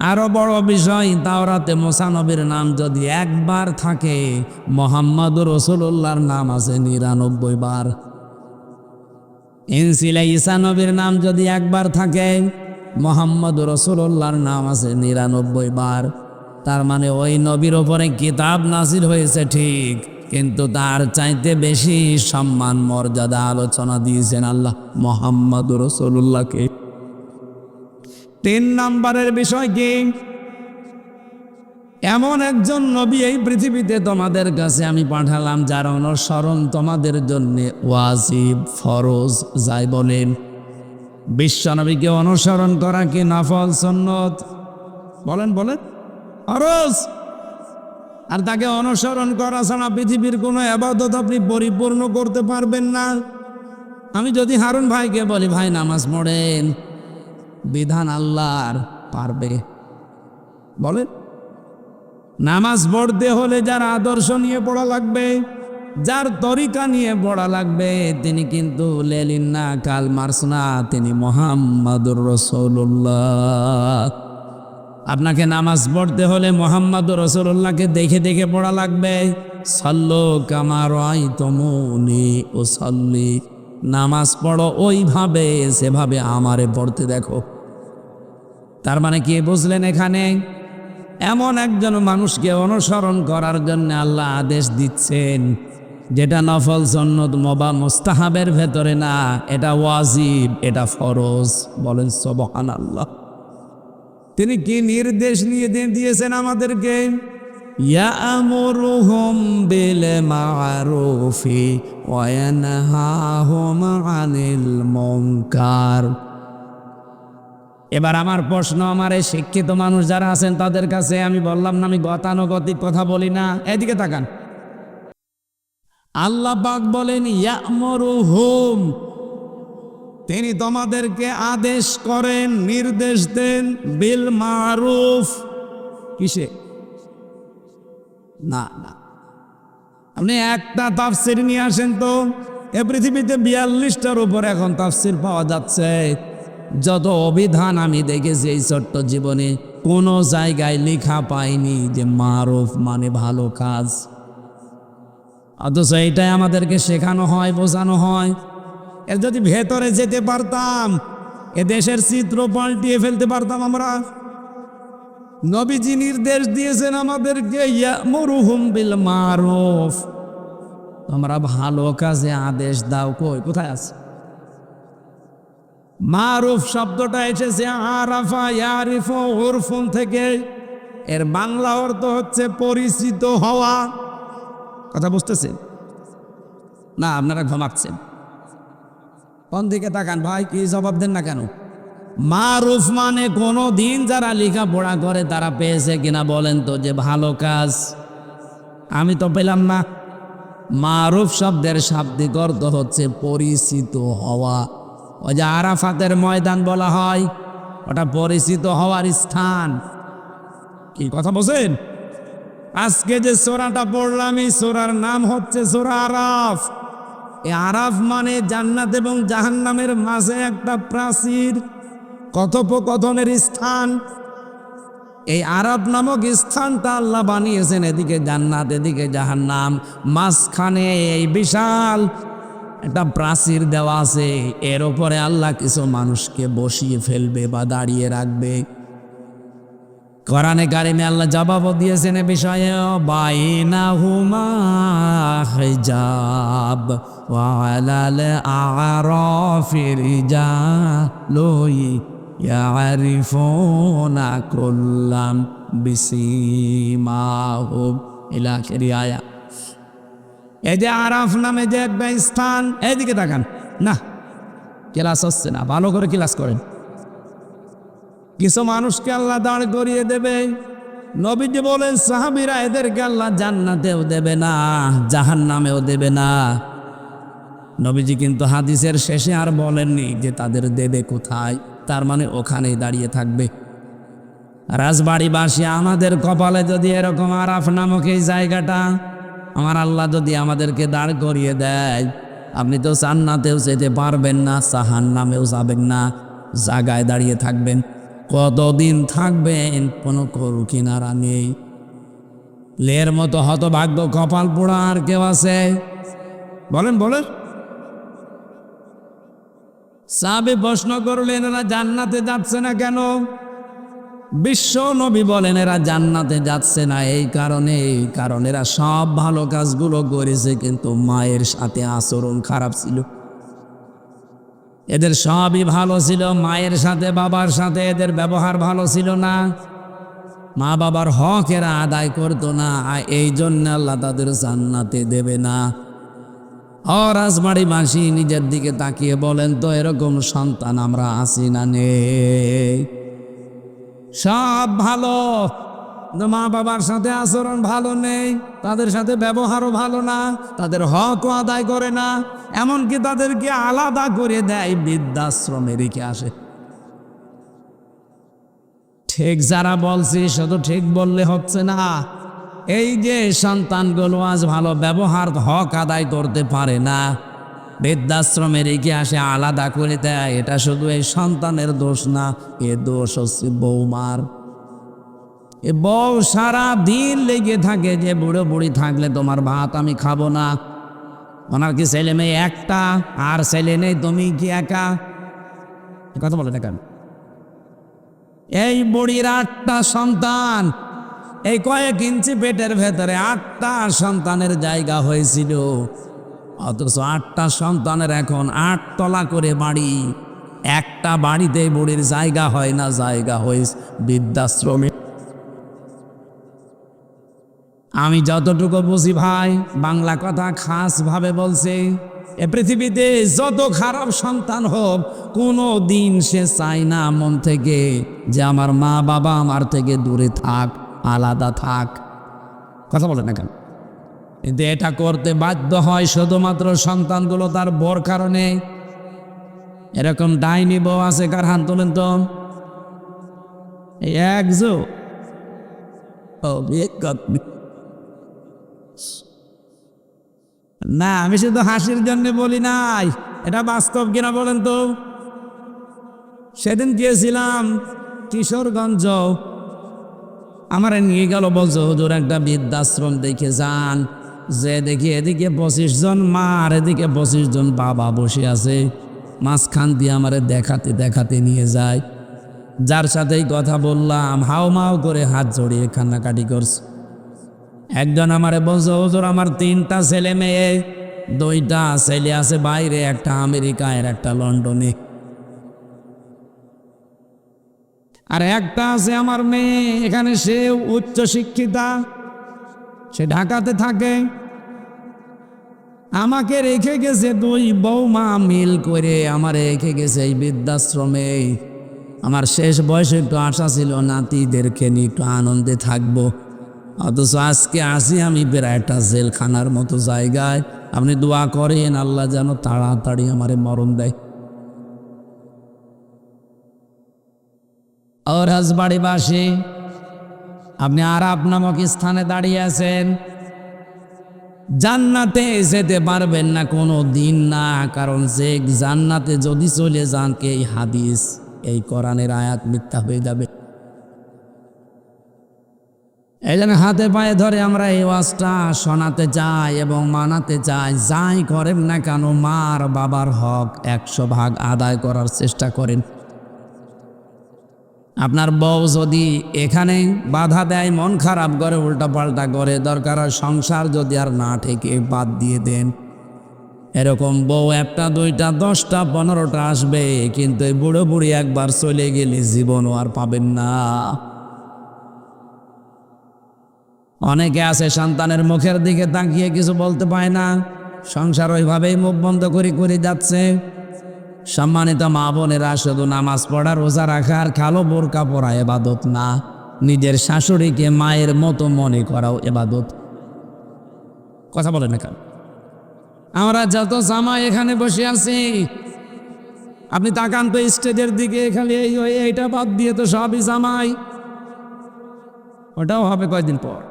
আরো বড় বিষয়, তাওরাতে মুসা নবীর নাম যদি একবার থাকে, মুহাম্মদ রাসূলুল্লাহর নাম আছে 99 বার। ইনজিলে ঈসা নবীর নাম যদি একবার থাকে, মুহাম্মদ রাসূলুল্লাহর নাম আছে 99 বার। তার মানে ওই নবীর ওপরে কিতাব নাযিল হয়েছে ঠিক, কিন্তু তার চাইতে বেশি সম্মান মর্যাদা আলোচনা দিয়েছেন আল্লাহ মুহাম্মদ রাসূলুল্লাহকে। 3 নম্বরের বিষয় কি? এমন একজন নবী এই পৃথিবীতে তোমাদের কাছে আমি পাঠালাম, যার অনুসরণ তোমাদের জন্য ওয়াজিব, ফরজ, যাই বলেন। বিশ্ব নবীকে অনুসরণ করা কি নফল সুন্নত? বলেন বলেন। ফরজ। আর তাকে অনুসরণ করা ছাড়া পৃথিবীর কোনো ইবাদত আপনি পরিপূর্ণ করতে পারবেন না। আমি যদি হারুন ভাইকে বলি, ভাই নামাজ পড়েন, বিধান আল্লাহর, পারবে? বলেন। নামাজ পড়তে হলে যার আদর্শ নিয়ে পড়া লাগবে, যার তরিকা নিয়ে পড়া লাগবে, তিনি কিন্তু লেলিন না, কাল মার্স না, তিনি মুহাম্মাদুর রাসূলুল্লাহ। আপনাকে নামাজ পড়তে হলে মুহাম্মাদুর রাসূলুল্লাহকে দেখে দেখে পড়া লাগবে। সাল্লু কামা রাআইতুমুনি উসাল্লি, নামাজ পড়ো ওইভাবে সেভাবে আমারে পড়তে দেখো। তার মানে কি বুঝলেন? এখানে এমন একজন মানুষকে অনুসরণ করার জন্য আল্লাহ আদেশ দিচ্ছেন, যেটা নফল সুন্নত বা মুস্তাহাবের ভেতরে না, এটা ওয়াজিব, এটা ফরজ। বলেন সুবহানাল্লাহ। তিনি কি নির্দেশ নিয়ে দিয়েছেন আমাদেরকে? ইয়ামুরুহুম বিল মা'রুফি ওয়া ইয়ানহাহুম আনিল মুনকার। এবার আমার প্রশ্ন, আমার এই শিক্ষিত মানুষ যারা আছেন তাদের কাছে আমি বললাম না আমি গতানুগতিক কথা বলি না, এদিকে তাকান। আল্লাহ পাক বলেন ইয়ামুরুহুম, তিনি তোমাদেরকে আদেশ করেন, নির্দেশ দেন, বিল মারুফ। কিসে? না না, আপনি একটা তাফসির নিয়ে আসেন তো। এ পৃথিবীতে 42টার উপর এখন তাফসির পাওয়া যাচ্ছে। যত অভিধান আমি দেখেছি এই ছোট্ট জীবনে, কোনো জায়গায় লেখা পাইনি যে মারুফ মানে ভালো কাজ। অথচ এইটাই আমাদেরকে শেখানো হয়, বোঝানো হয়। এর যদি ভেতরে যেতে পারতাম, এ দেশের চিত্র পাল্টিয়ে ফেলতে পারতাম আমরা। নবীজি নির্দেশ দিয়েছেন আমাদেরকে ইয়ামুরুহুম বিল মারুফ, তোমরা ভালো কাজে আদেশ দাও। কোথায় আছে? মারুফ শব্দটা এসেছে আরাফা ইয়ারিফু উরফুন থেকে। এর বাংলা অর্থ হচ্ছে পরিচিত হওয়া। কথা বুঝতেছেন না? আপনারা ঘুমাচ্ছেন, কোন দিকে তাকান ভাই, কি জবাব দেন না কেন? মারুফ মানে কোনো দিন যারা লেখাপড়া করে তারা পেয়েছে কিনা বলেন তো, যে ভালো কাজ। আমি তো পেলাম না। মারুফ শব্দের শাব্দিক অর্থ হচ্ছে পরিচিত হওয়া। ওই যে আরাফাতের ময়দান বলা হয়, ওটা পরিচিত হওয়ার স্থান। কি কথা বলছেন? আজকে যে সূরাটা পড়লাম, এই সূরার নাম হচ্ছে সূরা আরাফ। এই আরাফ মানে জান্নাত এবং জাহান্নামের মাঝে একটা প্রাচীর, কথোপকথনের স্থান। এই আরাফ নামক স্থানটা আল্লাহ বানিয়েছেন, এদিকে জান্নাত এদিকে জাহান্নাম, মাঝখানে এই বিশাল একটা প্রাচীর দেওয়া আছে। এর উপরে আল্লাহ কিছু মানুষকে বসিয়ে ফেলবে বা দাঁড়িয়ে রাখবে। কোরআনে কারিমে আল্লাহ জবাবও দিয়েছেন এ বিষয়ে, বাইনাহুমা হিজাব ওয়া আলাল আরাফি রিজালুন ইয়ারিফুনা কুল্লাম বিসিমাহুম ইলা আখিরি আয়া। এই যে আরাফ নামে যে একটা স্থান, এদিকে তাকান না, ক্লাস হচ্ছে না, ভালো করে ক্লাস করেন। কিছু মানুষকে আল্লাহ দাঁড় করিয়ে দেবে। নবীজি বলেন সাহাবীরা এদেরকে আল্লাহ জান্নাতেও দেবে না, জাহান্নামেও দেবে না। নবীজি কিন্তু হাদিসের শেষে আর বলেননি যে তাদের দেবে কোথায়, তার মানে ওখানেই দাঁড়িয়ে থাকবে। রাজবাড়িবাসী আমাদের কপালে যদি এরকম আরাফ নামক এই জায়গাটা আমার আল্লাহ যদি আমাদেরকে দাঁড় করিয়ে দেয়, আপনি তো জান্নাতেও যেতে পারবেন না, জাহান্নামেও যাবেন না, জায়গায় দাঁড়িয়ে থাকবেন। কতদিন থাকবেন কোনো করু কিনারা নেই। লের মতো হতভাগ্য কপাল পোড়া আর কেউ আছে? বলেন বলেন। সাহাবী প্রশ্ন করলেন এরা জান্নাতে যাচ্ছে না কেন? বিশ্ব নবী বলেন এরা জান্নাতে যাচ্ছে না এই কারণ এরা সব ভালো কাজগুলো করেছে, কিন্তু মায়ের সাথে আচরণ খারাপ ছিল। এদের সবই ভালো ছিল, মায়ের সাথে বাবার সাথে এদের ব্যবহার ভালো ছিল না। মা বাবার হক এরা আদায় করতো না, এই জন্য আল্লাহ তাদের জান্নাতে দেবে না। রাজবাড়িবাসী নিজের দিকে তাকিয়ে বলেন তো, এরকম সন্তান আমরা আছি না নেই? সব ভালো, মা বাবার সাথে আচরণ ভালো নেই, তাদের সাথে ব্যবহারও ভালো না, তাদের হকও আদায় করে না, এমনকি তাদেরকে আলাদা করে দেয়, বৃদ্ধাশ্রমে রেখে আসে। ঠিক যারা বলছি শুধু ঠিক বললে হচ্ছে না। এই যে সন্তানগুলো আজ ভালো ব্যবহার হক আদায় করতে পারে না, বৃদ্ধাশ্রমে রেখে আসে, আলাদা করে দেয়, এটা শুধু এই সন্তানের দোষ না, এ দোষ হচ্ছে বৌমার। এ বউ সারা দিন লেগে থাকে যে বুড়ো বুড়ি থাকলে তোমার ভাত আমি খাবো না। ওনার কি ছেলে মেয়ে একটা, আর ছেলে নেই, তুমি কি একা? কথা বলে না কেন? এই বুড়ির 8টা সন্তান, এই কয়েক ইঞ্চি পেটের ভেতরে 8টা সন্তানের জায়গা হয়েছিল, অথচ 8টা সন্তানের এখন 8 তলা করে বাড়ি। একটা বাড়িতে বুড়ির জায়গা হয় না, জায়গা হয়েছে বৃদ্ধাশ্রমে। আমি যতটুকু বুঝি ভাই, বাংলা কথা খাস ভাবে বলছে, এ পৃথিবীতে যত খারাপ সন্তান হোক, কোনো দিন সে চায় না মন থেকে যে আমার মা বাবা আমার থেকে দূরে থাক, আলাদা থাক। কথা বলে না কেন? কিন্তু এটা করতে বাধ্য হয় শুধুমাত্র সন্তানগুলো তার বর কারণে। এরকম ডাইনি বউ আছে কার হাত তোলেন তো? এই একজো না, আমি শুধু হাসির জন্য বলি নাই, এটা বাস্তব কিনা বলেন তো। সেদিন গিয়েছিলাম কিশোরগঞ্জ, আমার নিয়ে গেল, বলছো হুজুর একটা বৃদ্ধাশ্রম দেখে যান। যে দেখি এদিকে 25 জন মা আর এদিকে 25 জন বাবা বসে আছে, মাঝখান দিয়ে আমারে দেখাতে দেখাতে নিয়ে যায়। যার সাথেই কথা বললাম হাও মাও করে হাত জড়িয়ে কান্নাকাটি করছে। একজন আমারে বলছে হুজুর আমার 3টা ছেলে মেয়ে, 2টা ছেলে আছে বাইরে, একটা আমেরিকায়, একটা লন্ডনে, আর একটা আছে আমার মেয়ে এখানে, সে উচ্চ শিক্ষিতা, সে ঢাকাতে থাকে। আমাকে রেখে গেছে 2 বৌমা মিল করে, আমার রেখে গেছে এই বৃদ্ধাশ্রমে। আমার শেষ বয়সে একটু আশা ছিল নাতিদেরকে নিয়ে একটু আনন্দে থাকবো, অথচ আজকে আসি আমি প্রায় একটা জেলখানার মতো জায়গায়। আপনি দোয়া করেন আল্লাহ যেন তাড়াতাড়ি আমারে মরণ দেয়। और রাজবাড়িবাসী, আপনি আরাফ নামক স্থানে দাঁড়িয়ে আছেন, জান্নাতে যেতে পারবেন না কোনো দিন না, কারণ যে জান্নাতে যদি চলে যান এই হাদিস, এই কোরআনের আয়াত মিথ্যা হয়ে যাবে। এই জন্য হাতে পায়ে ধরে আমরা এই ওয়াজটা শোনাতে চাই এবং মানাতে চাই, যাই করেন না কেন মার বাবার হক 100 ভাগ আদায় করার চেষ্টা করেন। আপনার বউ যদি এখানে বাধা দেয়, মন খারাপ করে, উল্টাপাল্টা করে, দরকার হয় সংসার যদি আর না থেকে বাদ দিয়ে দেন। এরকম বউ 1টা 2টা 10টা 15টা আসবে, কিন্তু এই বুড়ো বুড়ি একবার চলে গেলে জীবনও আর পাবেন না। অনেকে আছে সন্তানের মুখের দিকে তাকিয়ে কিছু বলতে পায় না, সংসার ওইভাবেই মুখ বন্ধ করে যাচ্ছে। সম্মানিত মা বোনেরা, শুধু নামাজ পড়া, রোজা রাখা আর কালো বোরকা পরা ইবাদত না, নিজের শাশুড়িকে মায়ের মতো মনে করাও ইবাদত। কথা বলে না কেন? আমরা যত জামাই এখানে বসে আছি, আপনি তাকান তো স্টেজের দিকে, খালি এইটা বাদ দিয়ে তো সবই জামাই। ওটাও হবে কয়দিন পর।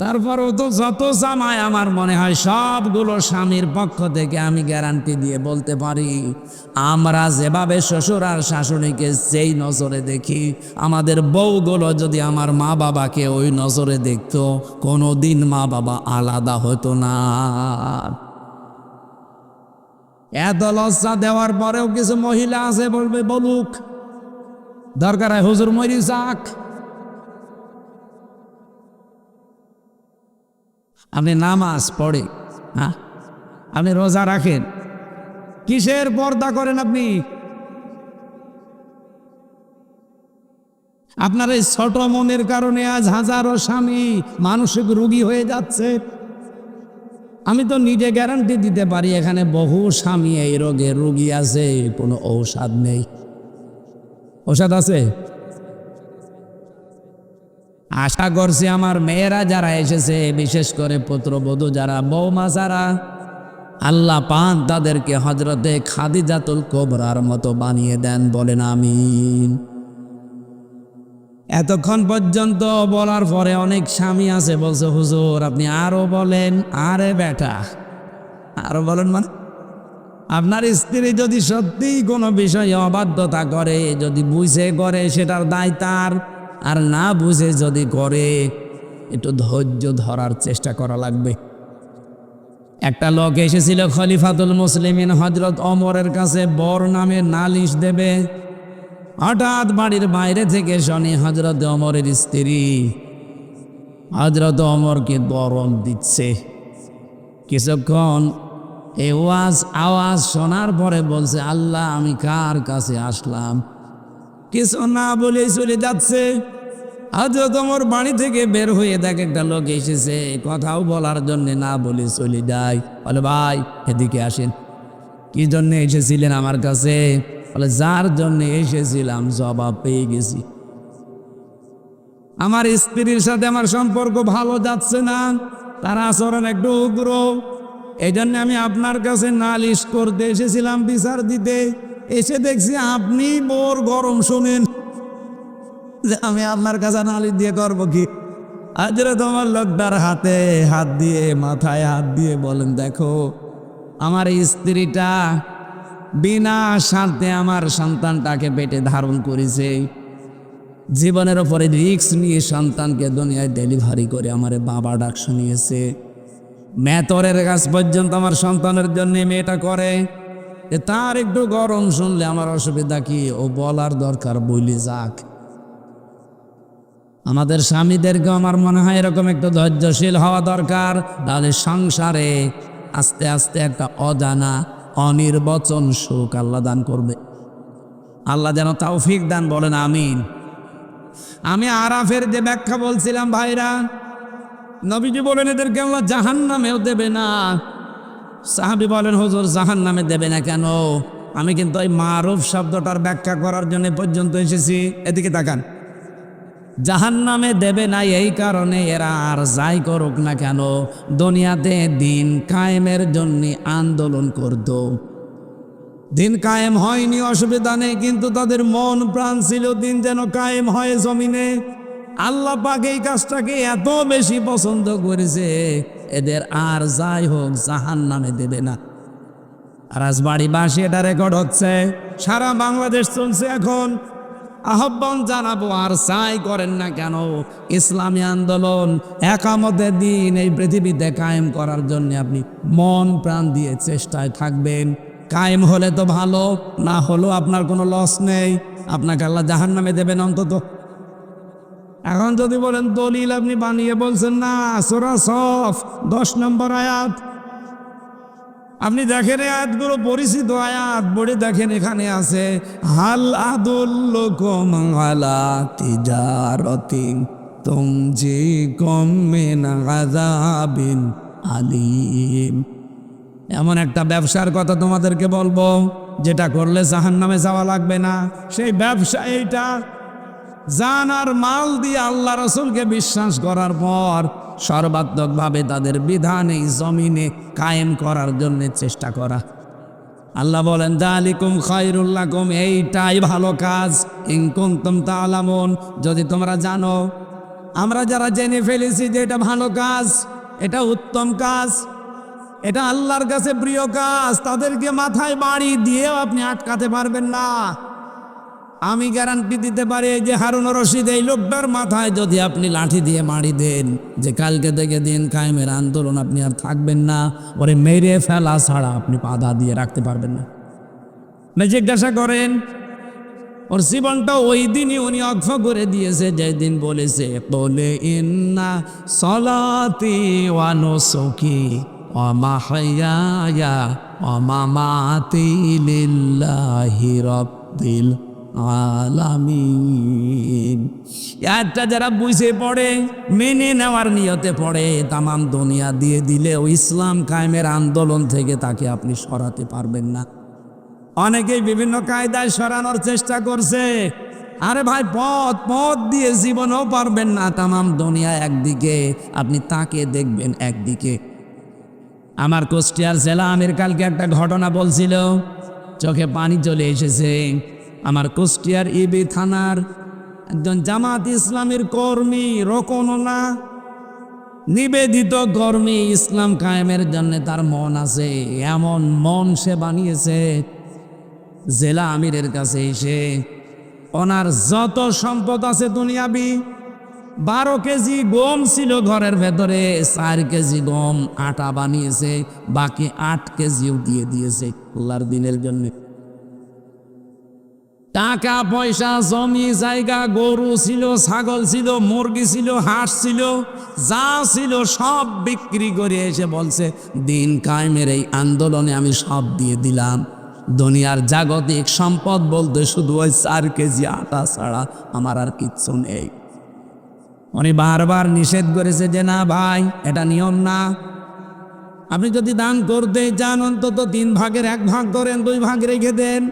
তারপরও তো যত জামাই আমার মনে হয় সবগুলো স্বামীর পক্ষ থেকে আমি গ্যারান্টি দিয়ে বলতে পারি, আমরা যেভাবে শ্বশুর আর শাশুড়িকে যেই নজরে দেখি, আমাদের বউগুলো যদি আমার মা বাবাকে ওই নজরে দেখতো, কোনোদিন মা বাবা আলাদা হতো না। এত লজ্জা দেওয়ার পরেও কিছু মহিলা আছে বলবে বলুক, দরকার হয় হুজুর মরি যাক। আপনি নামাজ পড়ে, হ্যাঁ, আপনি রোজা রাখেন, কিসের পর্দা করেন আপনি? আপনার এই ছোট মনের কারণে আজ হাজারো স্বামী মানসিক রোগী হয়ে যাচ্ছে। আমি তো নিজে গ্যারান্টি দিতে পারি, এখানে বহু স্বামী এই রোগের রোগী আছে, কোনো ঔষধ নেই। ঔষধ আছে? আশা করছি আমার মেয়েরা যারা এসেছে, বিশেষ করে পুত্রবধূ যারা, বৌমা যারা, আল্লাহ পান তাদেরকে হজরতে খাদিজাতুল কুবরার মতো বানিয়ে দেন, বলেন আমিন। এতক্ষণ পর্যন্ত বলার পরে অনেক স্বামী আছে বলছে, হুজুর আপনি আরো বলেন। আরে বেটা, আরো বলেন মানে আপনার স্ত্রী যদি সত্যিই কোনো বিষয়ে অবাধ্যতা করে, যদি বুঝে করে সেটার দায় তার, আর না বুঝে যদি করে একটু ধৈর্য ধরার চেষ্টা করা লাগবে। একটা লোক এসেছিল খলিফাতুল মুসলিমিন হজরত ওমরের কাছে বর নামে নালিশ দেবে। হঠাৎ বাড়ির বাইরে থেকে শুনি হজরত ওমরের স্ত্রী হজরত ওমরকে দরদ দিচ্ছে। কিছুক্ষণ এই আওয়াজ শোনার পরে বলছে, আল্লাহ আমি কার কাছে আসলাম। কিছু না বলে চলে যাচ্ছে। হযরত ওমর বাড়ি থেকে বের হয়ে দেখে একটা লোক এসেছে, কথাও বলার জন্য না বলে চলে যায়। বলে, ভাই এদিকে আসেন। কি জন্য এসেছিলেন আমার কাছে? বলে, যার জন্য এসেছিলাম জবাব পেয়ে গেছি। আমার স্ত্রীর সাথে আমার সম্পর্ক ভালো যাচ্ছে না, তার আচরণ একটু উগ্র। এই জন্য আমি আপনার কাছে নালিশ করতে এসেছিলাম, বিচার দিতে। এসে দেখছি আপনি বোর গরম শোনেন, যে আমি আপনার কাছে নালিশ দিয়ে করবো কি? হযরত ওমর লোকটার হাতে হাত দিয়ে, মাথায় হাত দিয়ে বলেন, দেখো আমার স্ত্রীটা বিনা স্বার্থে আমার সন্তানটাকে পেটে ধারণ করেছে। জীবনের ওপরে রিস্ক নিয়ে সন্তানকে দুনিয়ায় ডেলিভারি করে আমার বাবা ডাক শুনিয়েছে। মেতরের কাছ পর্যন্ত আমার সন্তানের জন্য মেয়েটা করে। তার একটু গরম শুনলে আমার অসুবিধা কি? ও বলার দরকার বলি যাক। আমাদের স্বামীদেরকে আমার মনে হয় এরকম একটু ধৈর্যশীল হওয়া দরকার, তাহলে সংসারে আস্তে আস্তে একটা অজানা অনির্বচন সুখ আল্লাহ দান করবে। আল্লাহ যেন তৌফিক দান, বলেন আমিন। আমি আরাফের যে ব্যাখ্যা বলছিলাম ভাইরা, নবীজি বলেন এদেরকে আল্লাহ জাহান্নামেও দেবে না। সাহাবী বলেন, হুজুর জাহান্নামে দেবে না কেন? আমি কিন্তু ওই মারুফ শব্দটার ব্যাখ্যা করার জন্য পর্যন্ত এসেছি। এদিকে তাকান। জাহান্নামে দেবে না এই কারণে, এরা আর যাই করুক না কেন দুনিয়াতে দিন কায়েমের জন্য আন্দোলন করত। দিন কায়েম হয়নি, অসুবিধা নেই, কিন্তু তাদের মন প্রাণ ছিল দিন যেন কায়েম হয় জমিনে। আল্লাহ পাক এই কাজটাকে এত বেশি পছন্দ করেছে, এদের আর যাই হোক জাহান্নামে দেবে না। রাজবাড়িবাসী এটা রেকর্ড হচ্ছে, সারা বাংলাদেশ চলছে এখন। আহ্বান জানাবো, আর চাই করেন না কেন, ইসলামী আন্দোলন একামতের দিন এই পৃথিবীতে কায়েম করার জন্য আপনি মন প্রাণ দিয়ে চেষ্টায় থাকবেন। কায়েম হলে তো ভালো, না হলেও আপনার কোনো লস নেই, আপনাকে আল্লাহ জাহান্নামে দেবেন অন্তত। এখন যদি বলেন দলিল আপনি বানিয়ে বলছেন না, সূরা সফ 10 নম্বর আয়াত, আপনি দেখেন আয়াতগুলো পরিচিত আয়াত, পড়ে দেখেন এখানে আছে, হাল আদুল্লুকুম আলা তিজারাতিন তুনজিকুম মিন আযাবিন আলীম। এমন একটা ব্যবসার কথা তোমাদেরকে বলবো, যেটা করলে জাহান্নামে যাওয়া লাগবে না। সেই ব্যবসা এইটা, জান আর মাল দিয়ে আল্লাহ রাসূলকে বিশ্বাস করার পর সর্বাত্মকভাবে তাদের বিধান এই জমিনে কায়েম করার জন্য চেষ্টা করা। আল্লাহ বলেন, যালিকুম খায়রুল লাকুম, এইটাই ভালো কাজ, ইন কুনতুম তা'লামুন, যদি তোমরা জানো। আমরা যারা জেনে ফেলেছি যে এটা ভালো কাজ, এটা উত্তম কাজ, এটা আল্লাহর কাছে প্রিয় কাজ, তাদেরকে মাথায় বাড়ি দিয়েও আপনি আটকাতে পারবেন না। আমি গ্যারান্টি দিতে পারি যে হারুন রশিদ এই লোকটার মাথায় যদি আপনি লাঠি দিয়ে মারি দেন যে কালকে থেকে দিন কায়েমের আন্দোলন আপনি আর থাকবেন না, ওরে মেরে ফেলা ছাড়া আপনি বাধা দিয়ে রাখতে পারবেন না। জিজ্ঞাসা করেন, ওর জীবনটা ওই দিনই উনি অক্ষ করে দিয়েছে যেদিন বলেছে, বলে ইন্না সলাতি ওয়া নুসুকি ওয়া মাহইয়ায়া ওয়া মামাতি লিল্লাহি রাব্বিল আলামিন। একটা যারা বুঝে পড়ে, মেনে নেওয়ার নিয়তে পড়ে, তামাম দুনিয়া দিয়ে দিলেও ইসলাম কায়েমের আন্দোলন থেকে তাকে আপনি সরাতে পারবেন না। অনেকেই বিভিন্ন কায়দায় সরানোর চেষ্টা করছে, আরে ভাই পথ পথ দিয়ে জীবনও পারবেন না, তামাম দুনিয়া একদিকে, আপনি তাকে দেখবেন একদিকে। আমার কুষ্টিয়ার জেলা আমির কালকে একটা ঘটনা বলছিল, চোখে পানি চলে এসেছে। আমার কুষ্টিয়ার ইবি থানার একজন জামাত ইসলামের কর্মী, রোকনওয়ালা নিবেদিত কর্মী, ইসলাম কায়েমের জন্য তার মন আছে, এমন মন সে বানিয়েছে, জেলা আমিরের কাছে এসে ওনার যত সম্পদ আছে দুনিয়াবি, 12 কেজি গম ছিল ঘরের ভেতরে, 4 কেজি গম আটা বানিয়েছে, বাকি 8 কেজিও দিয়ে দিয়েছে আল্লাহর দিনের জন্য। টাকা পয়সা জমি জায়গা, গরু ছিল, ছাগল ছিল, মুরগি ছিল, হাঁস ছিল, যা ছিল সব বিক্রি করে এসে বলছে দিন কায়েমের এই আন্দোলনে আমি সব দিয়ে দিলাম। দুনিয়ার জাগতিক সম্পদ বলতে শুধু ওই 4 কেজি আটা ছাড়া আমার আর কিচ্ছু নেই। উনি বারবার নিষেধ করেছে যে না ভাই, এটা নিয়ম না, আপনি যদি দান করতে চান অন্তত 3 ভাগের 1 ভাগ করেন, 2 ভাগ রেখে দেন।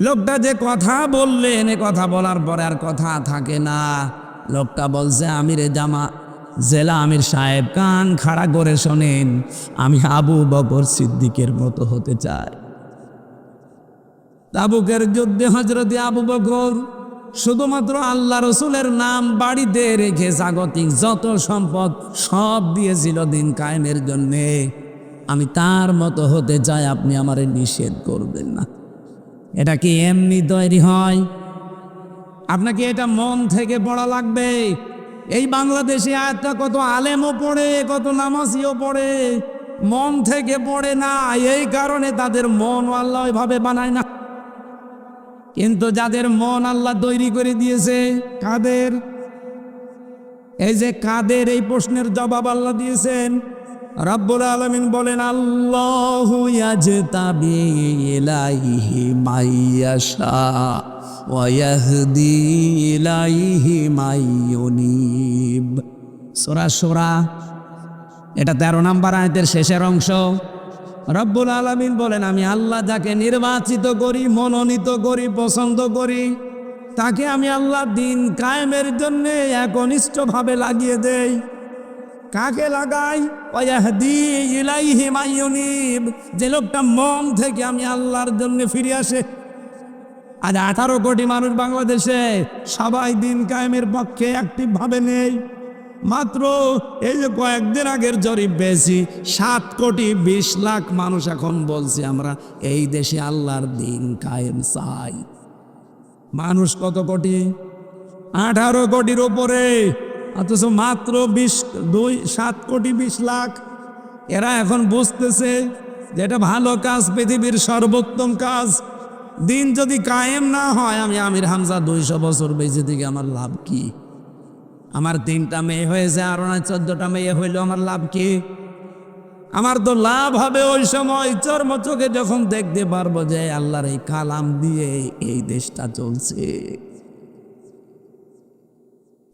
লোকটা যে কথা বললেন, এ কথা বলার পরে আর কথা থাকে না। লোকটা বলছে আমিরে জামা জেলা আমির সাহেব, কান খাড়া করে শোনেন, আমি আবু বকর সিদ্দিকের মতো হতে চাই। তাবুকের যুদ্ধে হযরত আবু বকর শুধুমাত্র আল্লাহ রসুলের নাম বাড়িতে রেখে জাগতিক যত সম্পদ সব দিয়েছিল দিন কায়েমের জন্যে। আমি তার মতো হতে চাই, আপনি আমারে নিষেধ করবেন না। এটা কি এমনি তৈরি হয়? আপনাকে এটা মন থেকে পড়া লাগবে। এই বাংলাদেশে আয়াতটা কত আলেমও পড়ে, কত নামাজিও পড়ে, মন থেকে পড়ে না। এই কারণে তাদের মন আল্লাহ ওইভাবে বানায় না। কিন্তু যাদের মন আল্লাহ তৈরি করে দিয়েছে, কাদের? এই যে কাদের, এই প্রশ্নের জবাব আল্লাহ দিয়েছেন। রব্বুল আলামিন বলেন আল্লাহু ইয়াজতাবি ইলাইহি মাইয়াশা ওয়া ইয়াহদি ইলাইহি মাইয়ুনিব। সূরা সূরা, এটা 13 নম্বর আয়াতের শেষের অংশ। রব্বুল আলামিন বলেন আমি আল্লাহ যাকে নির্বাচিত করি, মনোনীত করি, পছন্দ করি, তাকে আমি আল্লাহ দিন কায়েমের জন্য একনিষ্ঠভাবে লাগিয়ে দেই। কাকে লাগাই? ওয়াহদি ইলাইহি মাইয়ুনিব, যে লোকটা মন থেকে আমি আল্লাহর জন্য ফিরে আসে। আজ 18 কোটি মানুষ বাংলাদেশে, সবাই দিন কায়েমের পক্ষে অ্যাক্টিভ ভাবে নেই। মাত্র এই যে কয়েকদিন আগের জরিপ পেয়েছি, 7 কোটি 20 লাখ মানুষ এখন বলছে আমরা এই দেশে আল্লাহর দিন কায়েম চাই। মানুষ কত কোটি? 18 কোটির উপরে, অথচ মাত্র 7 কোটি 20 লাখ। এরা এখন বুঝতেছে যে এটা ভালো কাজ, পৃথিবীর সর্বোত্তম কাজ। দিন যদি কায়েম না হয়, আমি আমির হামজা 200 বছর বেঁচে থেকে আমার লাভ কি? আমার 3টা মেয়ে হয়েছে, আর 14টা মেয়ে হইলো, আমার লাভ কি? আমার তো লাভ হবে ওই সময় চর্মচোখে যখন দেখতে পারবো যে আল্লাহর এই কালাম দিয়ে এই দেশটা চলছে।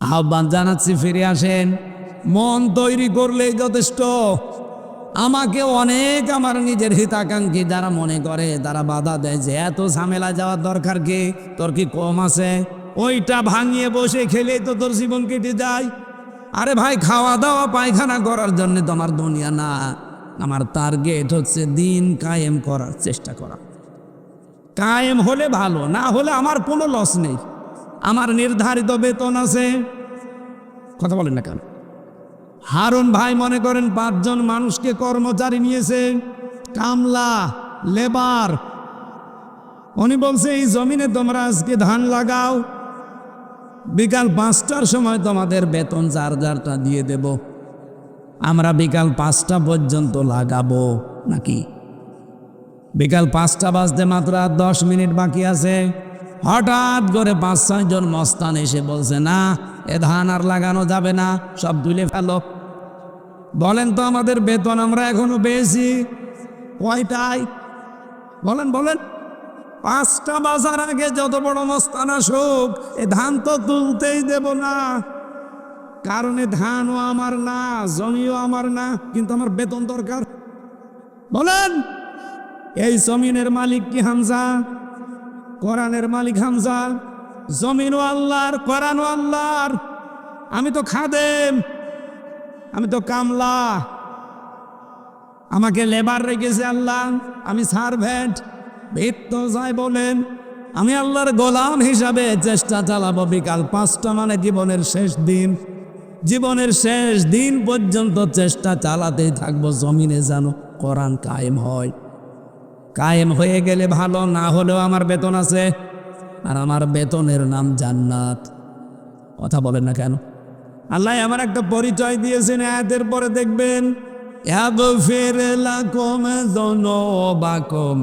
আহ্বান জানাচ্ছি, ফিরে আসেন। মন তৈরি করলেই যথেষ্ট। আমাকে অনেক আমার নিজের হিতাকাঙ্ক্ষী যারা মনে করে, তারা বাধা দেয় যে এত ঝামেলা যাওয়ার দরকার কি, তোর কি কম আছে? ওইটা ভাঙিয়ে বসে খেলেই তো তোর জীবন কেটে যায়। আরে ভাই, খাওয়া দাওয়া পায়খানা করার জন্য তোমার দুনিয়া না। আমার টার্গেট হচ্ছে দিন কায়েম করার চেষ্টা করা। কায়েম হলে ভালো, না হলে আমার কোনো লস নেই। আমার নির্ধারিত বেতন আছে। কথা বলেন না কেন? হারুন ভাই মনে করেন 5 জন মানুষকে কর্মচারী নিয়েছে, কামলা, লেবার। উনি বলছে এই জমিনে তোমরা আজকে ধান লাগাও, বিকাল 5টার সময় তোমাদের বেতন যার যারটা দিয়ে দেব। আমরা বিকাল 5টা পর্যন্ত লাগাবো নাকি? বিকাল 5টা বাজতে মাত্র 10 মিনিট বাকি আছে। হঠাৎ করে 5-6 জন মস্তান এসে বলছে না, এ ধান আর লাগানো যাবে না, সব তুলে ফেলো। বলেন তো আমাদের বেতন আমরা এখনো পেয়েছি কয়টায়? বলেন বলেন। 5টা বাজার আগে যত বড় মস্তান আসুক, এ ধান তো তুলতেই দেব না। কারণে ধানও আমার না, জমিও আমার না, কিন্তু আমার বেতন দরকার। বলেন, এই জমিনের মালিক কি হামজা? কোরআনের মালিক হামজা? জমিনও আল্লাহর, কোরআনও আল্লাহর। আমি তো খাদেম, আমি তো কামলা, আমাকে লেবার রেখেছে আল্লাহ, আমি সার্ভেন্ট। ভিত্ত যাই বলেন, আমি আল্লাহর গোলাম হিসাবে চেষ্টা চালাবো। বিকাল 5টা মানে জীবনের শেষ দিন, জীবনের শেষ দিন পর্যন্ত চেষ্টা চালাতেই থাকবো জমিনে যেন কোরআন কায়েম হয়। কায়েম হয়ে গেলে ভালো, না হলেও আমার বেতন আছে, আর আমার বেতনের নাম জান্নাত। কথা বলেন না কেন? আল্লাহ আমার একটা পরিচয় দিয়েছেন, আয়াতের পরে দেখবেন ইয়াগফির লাকুম যুনুবাকুম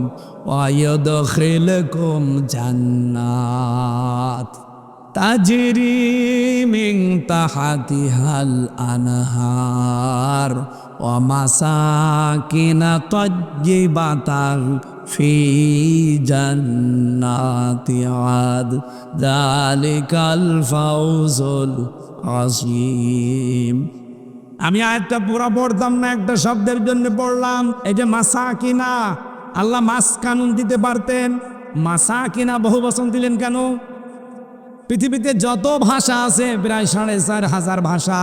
ওয়া ইউদখিলকুম জান্নাত তাজরি মিন তাহতিহাল আনহার ওয়া মাসাকিনা তাজ্জিবাতান ফি জান্নাতি আদ যালিকাল ফাউজুল আযীম। আমি আয়াতটা পুরো পড়তাম না, একটা শব্দের জন্য পড়লাম। এই যে মাসাকিনা, আল্লাহ মাস কানুন দিতে পারতেন, মাসাকিনা বহু বচন দিলেন কেন? পৃথিবীতে যত ভাষা আছে প্রায় 4,500 ভাষা,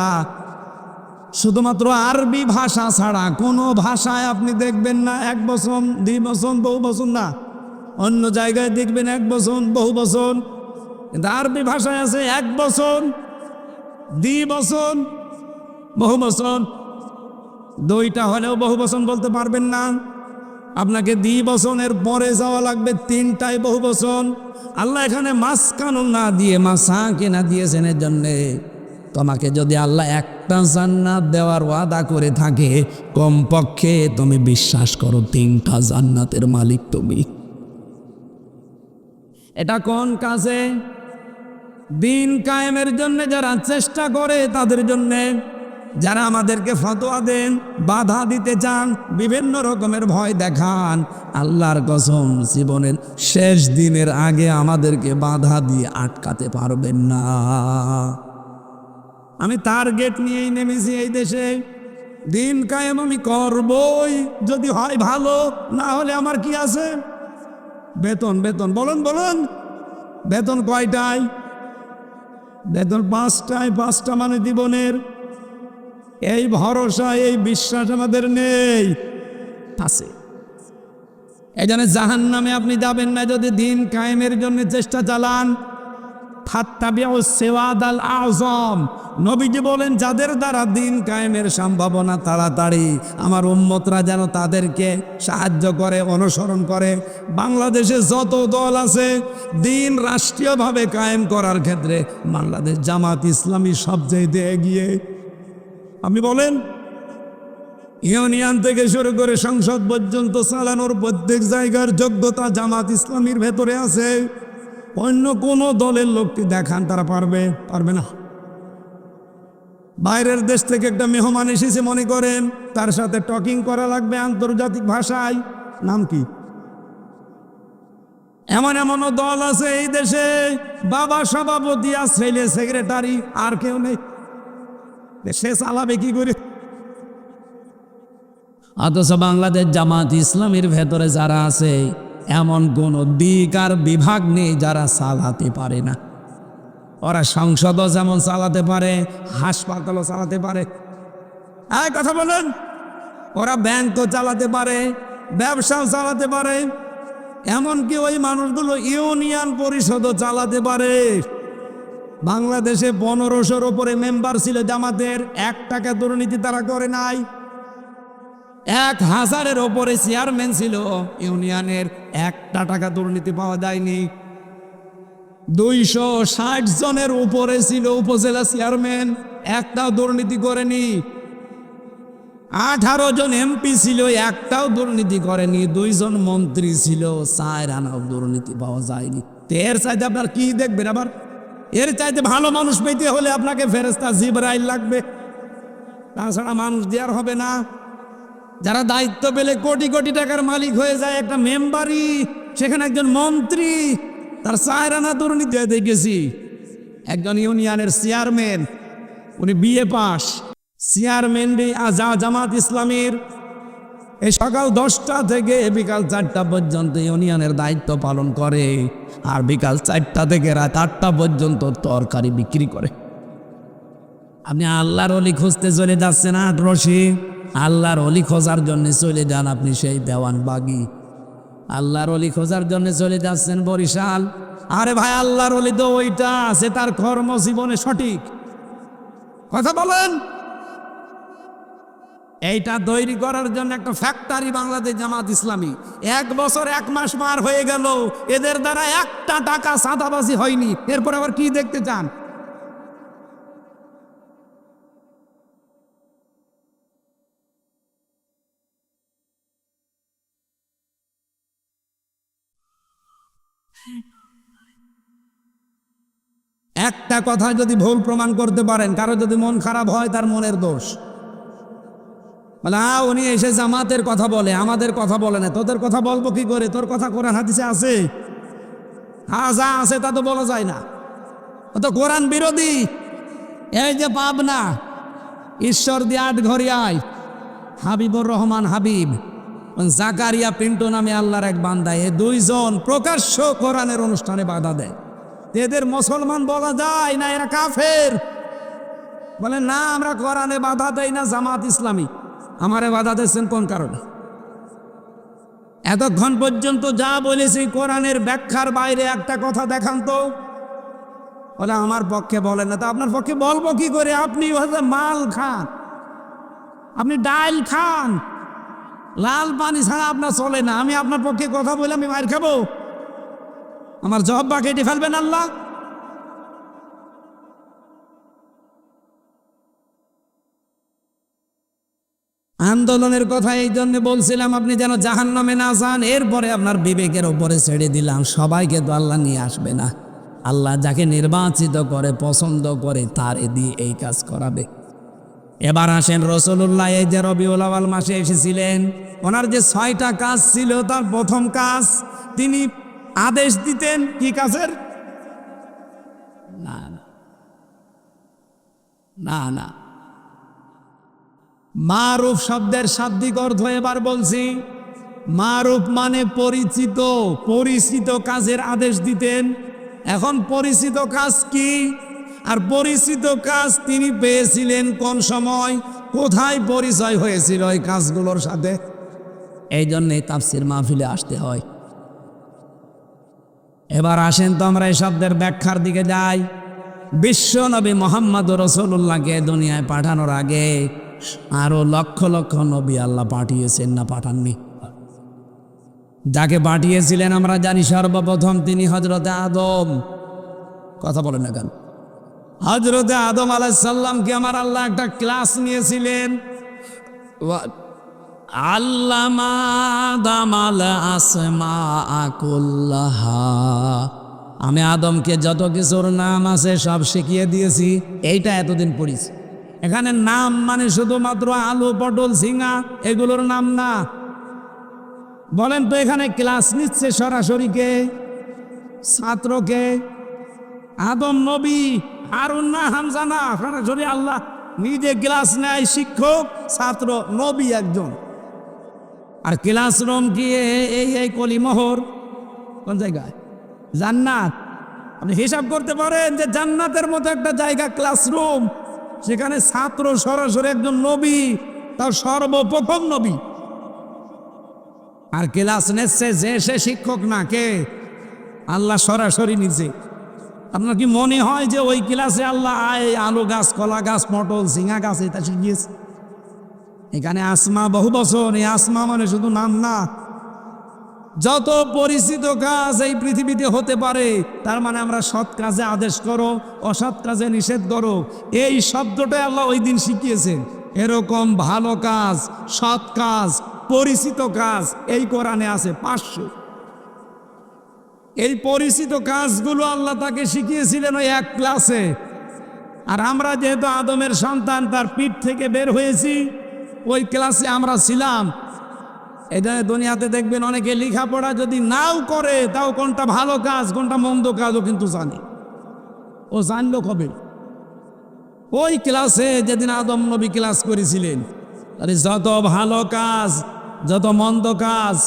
শুধুমাত্র আরবি ভাষা ছাড়া কোনো ভাষায় আপনি দেখবেন না 1 বচন 2 বচন বহু বচন না। অন্য জায়গায় দেখবেন 1 বচন বহু বচন, কিন্তু আরবি ভাষায় আছে 1 বচন 2 বচন বহু বচন। 2টা হলেও বহু বচন বলতে পারবেন না, আপনাকে 2 বচনের পরে যাওয়া লাগবে 3টায় বহু বচন। আল্লাহ এখানে মাস কানুন না দিয়ে মাসাকিনা দিয়েছেন এর জন্যে তোমাকে যদি আল্লাহ একটা জান্নাত দেওয়ার ওয়াদা করে থাকে, কমপক্ষে তুমি বিশ্বাস করো 3টা জান্নাতের মালিক তুমি। এটা কোন কাজে? দিন কায়েমের জন্য যারা চেষ্টা করে তাদের জন্যে, যারা আমাদেরকে ফতোয়া দেন, বাধা দিতে চান, বিভিন্ন রকমের ভয় দেখান, আল্লাহর কসম জীবনের শেষ দিনের আগে আমাদেরকে বাধা দিয়ে আটকাতে পারবেন না। আমি টার্গেট নিয়েই নেমেছি এই দেশে, দিন কায়েম আমি করবই, যদি হয় ভালো, না হলে আমার কি আছে? বেতন বেতন বলুন বলুন, বেতন কয়টায়? বেতন 5টায়, 5টা মানে জীবনের। এই ভরসা, এই বিশ্বাস আমাদের নেই, আছে। এই জন্য জাহান্নামে আপনি যাবেন না যদি দিন কায়েমের জন্য চেষ্টা চালান। ফাত্তাবিউস সিওয়াদাল আযম, নবীজি বলেন যাদের দ্বারা দিন কায়েমের সম্ভাবনা তাড়াতাড়ি, আমার উম্মতরা যেন তাদেরকে সাহায্য করে, অনুসরণ করে। বাংলাদেশে যত দল আছে দিন রাষ্ট্রীয়ভাবে কায়েম করার ক্ষেত্রে বাংলাদেশ জামাত ইসলামী সবচেয়ে এগিয়ে। আপনি বলেন, ইউনিয়ন থেকে শুরু করে সংসদ পর্যন্ত চালানোর প্রত্যেক জায়গার যোগ্যতা জামাত ইসলামীর ভেতরে আছে। অন্য কোনো দলের লোককে দেখান, তারা পারবে? পারবে না। বাইরের দেশ থেকে একটা মেহমান এসেছে মনে করেন, তার সাথে টকিং করা লাগবে আন্তর্জাতিক ভাষায়, নাম কি? এমন এমনও দল আছে এই দেশে, বাবা সভাপতি আর ছেলে সেক্রেটারি, আর কেউ নেই। সে চালাবে কি করে? অথচ বাংলাদেশ জামাত ইসলামীর ভেতরে যারা আছে এমন কোন দিক আর বিভাগ নেই যারা চালাতে পারে না। ওরা সংসদও যেমন চালাতে পারে, হাসপাতালও চালাতে পারে। এই কথা বলেন, ওরা ব্যাংকও চালাতে পারে, ব্যবসাও চালাতে পারে, এমনকি ওই মানুষগুলো ইউনিয়ন পরিষদও চালাতে পারে। বাংলাদেশে 1500-র উপরে মেম্বার ছিল জামাতের, 1 টাকা দুর্নীতি তারা করে নাই। 1000-এর ওপরে চেয়ারম্যান ছিল ইউনিয়নের, 1টা টাকা দুর্নীতি পাওয়া যায়নি। 260 জনের উপরে ছিল উপজেলা চেয়ারম্যান, একটাও দুর্নীতি করেনি। 18 জন এমপি ছিল, একটাও দুর্নীতি করেনি। 2 জন মন্ত্রী ছিল, 4 আনাও দুর্নীতি পাওয়া যায়নি। তো এর চাইতে আপনার কি দেখবেন? আবার এর চাইতে ভালো মানুষ পেতে হলে আপনাকে ফেরেশতা জিবরাইল লাগবে, তাছাড়া মানুষ দেওয়ার হবে না। যারা দায়িত্ব পেলে কোটি কোটি টাকার মালিক হয়ে যায়, একটা মেম্বারই, সেখানে একজন মন্ত্রী, তার 4 আনা দুর্নীতি দেখেছি। একজন ইউনিয়নের চেয়ারম্যান, উনি বিএ পাস, চেয়ারম্যান জামাত ইসলামীর, এই সকাল 10টা থেকে বিকাল 4টা পর্যন্ত ইউনিয়নের দায়িত্ব পালন করে, আর বিকাল 4টা থেকে রাত 8টা পর্যন্ত তরকারি বিক্রি করে। আপনি আল্লাহর অলি খুঁজতে চলে যাচ্ছেন আটরশি, আল্লাহর অলি খোঁজার জন্য চলে যান আপনি সেই দেওয়ানবাগি। আল্লাহর অলি খোঁজার জন্য চলে যাচ্ছেন বরিশাল। আরে ভাই, আল্লাহর অলি তো ওইটা আছে, তার কর্মজীবনে সঠিক কথা বলেন। এইটা তৈরি করার জন্য একটা ফ্যাক্টরি বাংলাদেশ জামাত ইসলামী, 1 বছর 1 মাস পার হয়ে গেল, এদের দ্বারা একটা টাকা চাঁদাবাজি হয়নি। এরপর আবার কি দেখতে চান? একটা কথা যদি ভুল প্রমাণ করতে পারেন, কারো যদি মন খারাপ হয়, তার মনের দোষ। বলে উনি এসে জামাতের কথা বলে, আমাদের কথা বলে না। তোদের কথা বলবো কি করে? তোর কথা কোরআন হাদিসে আছে? হ্যাঁ, যা আছে তা তো বলা যায় না, ও তো কোরআন বিরোধী। এই যে পাবনা ঈশ্বর দিয়ে আটঘরিয়ায় হাবিবুর রহমান হাবিব, জাকারিয়া পিন্টু নামে আল্লাহর এক বান্দা, এ 2 জন প্রকাশ্য কোরআনের অনুষ্ঠানে বাধা দেয়। এদের মুসলমান বলা যায় না, এরা কাফের। বলে না, আমরা কোরআনে বাধা দেই না, জামাত ইসলামী। আমারে বাধা দিচ্ছেন কোন কারণে? এতক্ষণ পর্যন্ত যা বলেছি কোরআনের ব্যাখ্যার বাইরে একটা কথা দেখান তো। বলে আমার পক্ষে বলেন না। তা আপনার পক্ষে বলবো কি করে? আপনি মাল খান, আপনি ডাল খান, লাল পানি ছাড়া আপনার চলে না। আমি আপনার পক্ষে কথা বলে আমি মার খাবো? আমার জব্বা কেটে ফেলবেন আল্লাহ? আন্দোলনের কথা এই জন্য বলছিলাম, আপনি যেন জাহান্নামে না যান। এরপরে আপনার বিবেকের ওপরে ছেড়ে দিলাম। সবাইকে তো আল্লাহ নিয়ে আসবে না। আল্লাহ যাকে নির্বাচিত করে, পছন্দ করে, তার দিয়ে এই কাজ করাবে। এবার আসেন, রাসূলুল্লাহ এই যে রবিউল আউয়াল মাসে এসেছিলেন, ওনার যে 6টা কাজ ছিল, তার প্রথম কাজ তিনি আদেশ দিতেন। কি কাজের? না না না না, মারুফ শব্দের শাব্দিক অর্থ এবার বলছি। মারুফ মানে পরিচিত, পরিচিত কাজের আদেশ দিতেন। এখন পরিচিত কাজ কি? আর পরিচিত কাজ তিনি পেয়েছিলেন কোন সময়, কোথায় পরিচয় হয়েছিল এই কাজগুলোর সাথে? এই জন্যই তাফসির মাহফিলে আসতে হয়। এবার আসেন তো আমরা এই শব্দের ব্যাখ্যার দিকে যাই। বিশ্ব নবী মোহাম্মদ রাসূলুল্লাহকে দুনিয়ায় পাঠানোর আগে আরো লক্ষ লক্ষ নবী আল্লাহ পাঠিয়েছেন, না পাঠাননি? যাকে পাঠিয়েছিলেন আমরা জানি সর্বপ্রথম তিনি হযরতে আদম। কথা বলেন না কেন? হযরতে আদম আলাইহিস সালামকে আমার আল্লাহ একটা ক্লাস নিয়েছিলেন। আল্লামা আদামাল আসমাআ কুল্লাহা, আমি আদমকে যত কিছুর নাম আছে সব শিখিয়ে দিয়েছি। এইটা এতদিন পড়িছি। এখানে নাম মানে শুধুমাত্র আলু, পটল, ঝিঙা এগুলোর নাম না। বলেন তো, এখানে ক্লাস নিচ্ছে সরাসরি কে? ছাত্রকে? আদম নবী, হারুন না হামজা না, সরাসরি আল্লাহ নিজে ক্লাস নেয়। শিক্ষক, ছাত্র, নবী একজন। আর ক্লাসরুম কি এই কলিমোহর? কোন জায়গায়? জান্নাত। আপনি হিসাব করতে পারেন যে জান্নাতের মতো একটা জায়গা ক্লাসরুম, সেখানে ছাত্র সরাসরি একজন নবী, তার সর্বপ্রথম নবী। আর ক্লাস নিচ্ছে যে সে শিক্ষক না, কে? আল্লাহ সরাসরি নিজে। আপনার কি মনে হয় যে ওই ক্লাসে আল্লাহ আলু গাছ, কলা গাছ, পটল, ঝিঙা গাছ এটা শিখিয়েছে? এখানে আসমা বহু বছর। এই আসমা মানে শুধু নাম না। যত পরিচিত কাজ এই পৃথিবীতে হতে পারে, তার মানে আমরা সৎ কাজে আদেশ করো, অসৎ কাজে নিষেধ করো, এই শব্দটাই আল্লাহ ওই দিন শিখিয়েছেন। এরকম ভালো কাজ, সৎ কাজ, পরিচিত কাজ এই কোরআনে আছে 500। এই পরিচিত কাজগুলো আল্লাহ তাকে শিখিয়েছিলেন ওই এক ক্লাসে। আর আমরা যেহেতু আদমের সন্তান, তার পিঠ থেকে বের হয়েছি, ওই ক্লাসে আমরা ছিলাম। এই জন্য দুনিয়াতে দেখবেন অনেকে লেখাপড়া যদি নাও করে, তাও কোনটা ভালো কাজ কোনটা মন্দ কাজও কিন্তু জানে। ও জানলো কবে? ওই ক্লাসে যেদিন আদম নবী ক্লাস করেছিলেন। তাহলে যত ভালো কাজ যত মন্দ কাজ,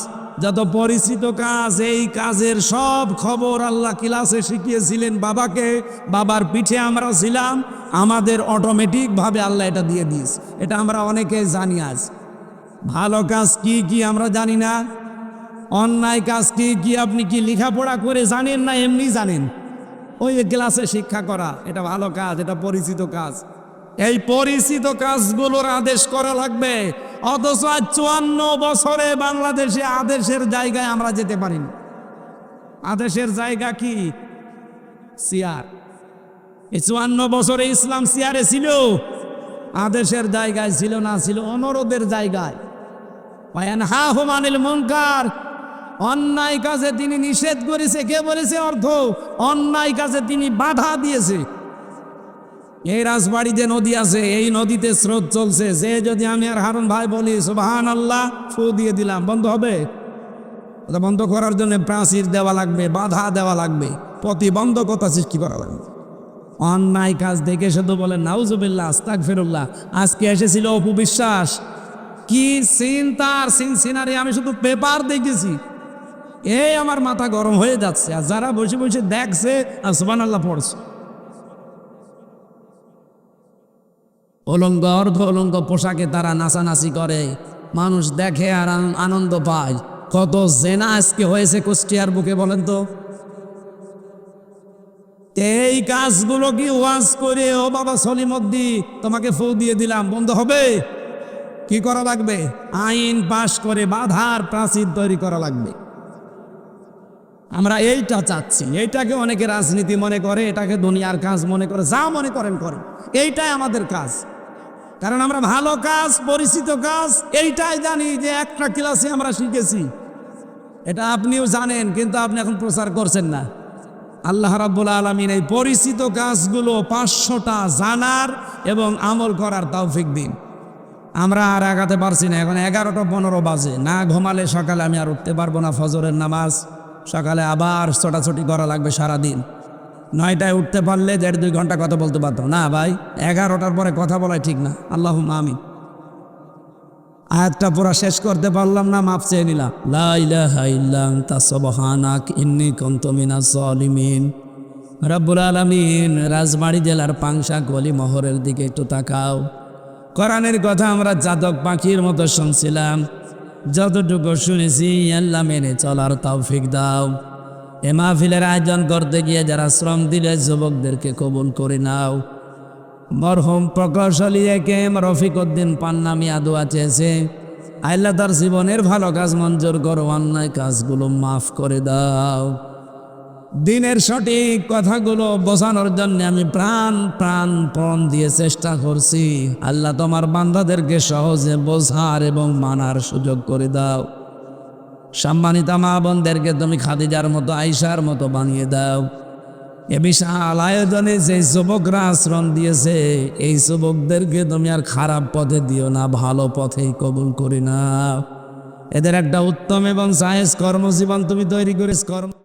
যত পরিচিত কাজ, এই কাজের সব খবর আল্লাহ ক্লাসে শিখিয়েছিলেন বাবাকে। বাবার পিঠে আমরা ছিলাম, আমাদের অটোমেটিকভাবে আল্লাহ এটা দিয়ে দিয়েছে। এটা আমরা অনেকে জানি। আজ ভালো কাজ কি কি আমরা জানি না, অন্যায় কাজ কি কি আপনি কি লেখাপড়া করে জানেন না এমনি জানেন? ওই ক্লাসে শিক্ষা করা এটা ভালো কাজ, এটা পরিচিত কাজ। এই পরিচিত কাজগুলোর আদেশ করা লাগবে। অথচ আজ 54 বছরে বাংলাদেশে আদেশের জায়গায় আমরা যেতে পারি না। আদেশের জায়গা কি? চেয়ার। এই 54 বছরে ইসলাম চেয়ারে ছিল, আদেশের জায়গায় ছিল না, ছিল অনুরোধের জায়গায়। ওয়ায়ানহাহুম আনিল মুনকার, অন্যায় কাজে তিনি নিষেধ করেছে। কে বলেছে? অর্থ অন্যায় কাজে তিনি বাধা দিয়েছে। এই রাজবাড়ি যে নদী আছে, এই নদীতে স্রোত চলছে, যে যদি আমি আর হারুন ভাই বলি সুবহানাল্লাহ, ফু দিয়ে দিলাম, বন্ধ হবে? ওটা বন্ধ করার জন্য প্রাচীর দেওয়া লাগবে, বাধা দেওয়া লাগবে, প্রতিবন্ধকতা সৃষ্টি করা লাগবে। অন্যায় কাজ দেখে শুধু বলেন নাউজুবিল্লাহ, আস্তাগফিরুল্লাহ। আজকে এসেছিল অপবিশ্বাস, কি সিন তার সিনারি, আমি শুধু পেপার দেখেছি, এই আমার মাথা গরম হয়ে যাচ্ছে। আর যারা বসে বসে দেখছে আর সুবহানাল্লাহ পড়ছে, অলঙ্গ অর্ধ অলঙ্গ পোশাকে তারা নাচানাচি করে, মানুষ দেখে আর আনন্দ পায়। কত জেনা আজকে হয়েছে কুষ্টিয়ার বুকে, বলেন তো? এই কাজগুলো কি ওয়াজ করে ও বাবা সলিমদ্দি তোমাকে ফু দিয়ে দিলাম বন্ধ হবে? কি করা লাগবে? আইন পাশ করে বাধার প্রাচীর তৈরি করা লাগবে। আমরা এইটা চাচ্ছি। এইটাকে অনেকে রাজনীতি মনে করে, এটাকে দুনিয়ার কাজ মনে করে, যা মনে করেন করেন, এইটাই আমাদের কাজ। কারণ আমরা ভালো কাজ, পরিচিত কাজ এইটাই জানি, যে একটা ক্লাসে আমরা শিখেছি। এটা আপনিও জানেন, কিন্তু আপনি এখন প্রচার করছেন না। আল্লাহ রাব্বুল আলামিন এই পরিচিত কাজগুলো 500টা জানার এবং আমল করার তৌফিক দিন। আমরা আর আগাতে পারছি না। এখন 11টা 15 বাজে, না ঘুমালে সকালে আমি আর উঠতে পারবো না। ফজরের নামাজ সকালে আবার ছোটাছুটি করা লাগবে সারাদিন। 9টায় উঠতে পারলে 1.5-2 ঘন্টা কথা বলতে পারতাম না ভাই। 11টার পরে কথা বলাই ঠিক না। আল্লাহুম্মা আমিন। আয়াতটা পুরা শেষ করতে পারলাম না, মাফ চেয়ে নিলাম। লা ইলাহা ইল্লা আনতা সুবহানাক ইন্নী কুনতু মিনাজ জালিমিন। রব্বুল আলামিন রাজবাড়ী জেলার পাংশা গলি মহরের দিকে একটু তাকাও। কোরআনের কথা আমরা জাতক পাখির মতো শুনছিলাম, যতটুকু শুনেছি আল্লাহ মেনে চলার তৌফিক দাও। এ মাহফিলের আয়োজন করতে গিয়ে যারা শ্রম দিলে যুবকদেরকে কবুল করে নাও। মরহুম প্রকৌশলী একেএম রফিক উদ্দিন পান্না মিয়া দোয়া চেয়েছে, আল্লাহ তার জীবনের ভালো কাজ মঞ্জুর করো, অন্যায় কাজগুলো মাফ করে দাও। দিনের সঠিক কথাগুলো বোঝানোর জন্য আমি প্রাণ দিয়ে চেষ্টা করছি। আল্লাহ তোমার বান্দাদেরকে সহজে বোঝার এবং মানার সুযোগ করে দাও। সম্মানিত মা বোনদেরকে তুমি খাদিজার মতো, আয়েশার মতো বানিয়ে দাও। এ বিশাল আয়োজনে যে যুবকরা আশ্রম দিয়েছে, এই যুবকদেরকে তুমি আর খারাপ পথে দিও না, ভালো পথেই কবুল করি না। এদের একটা উত্তম এবং জায়েজ কর্মজীবন তুমি তৈরি করিস।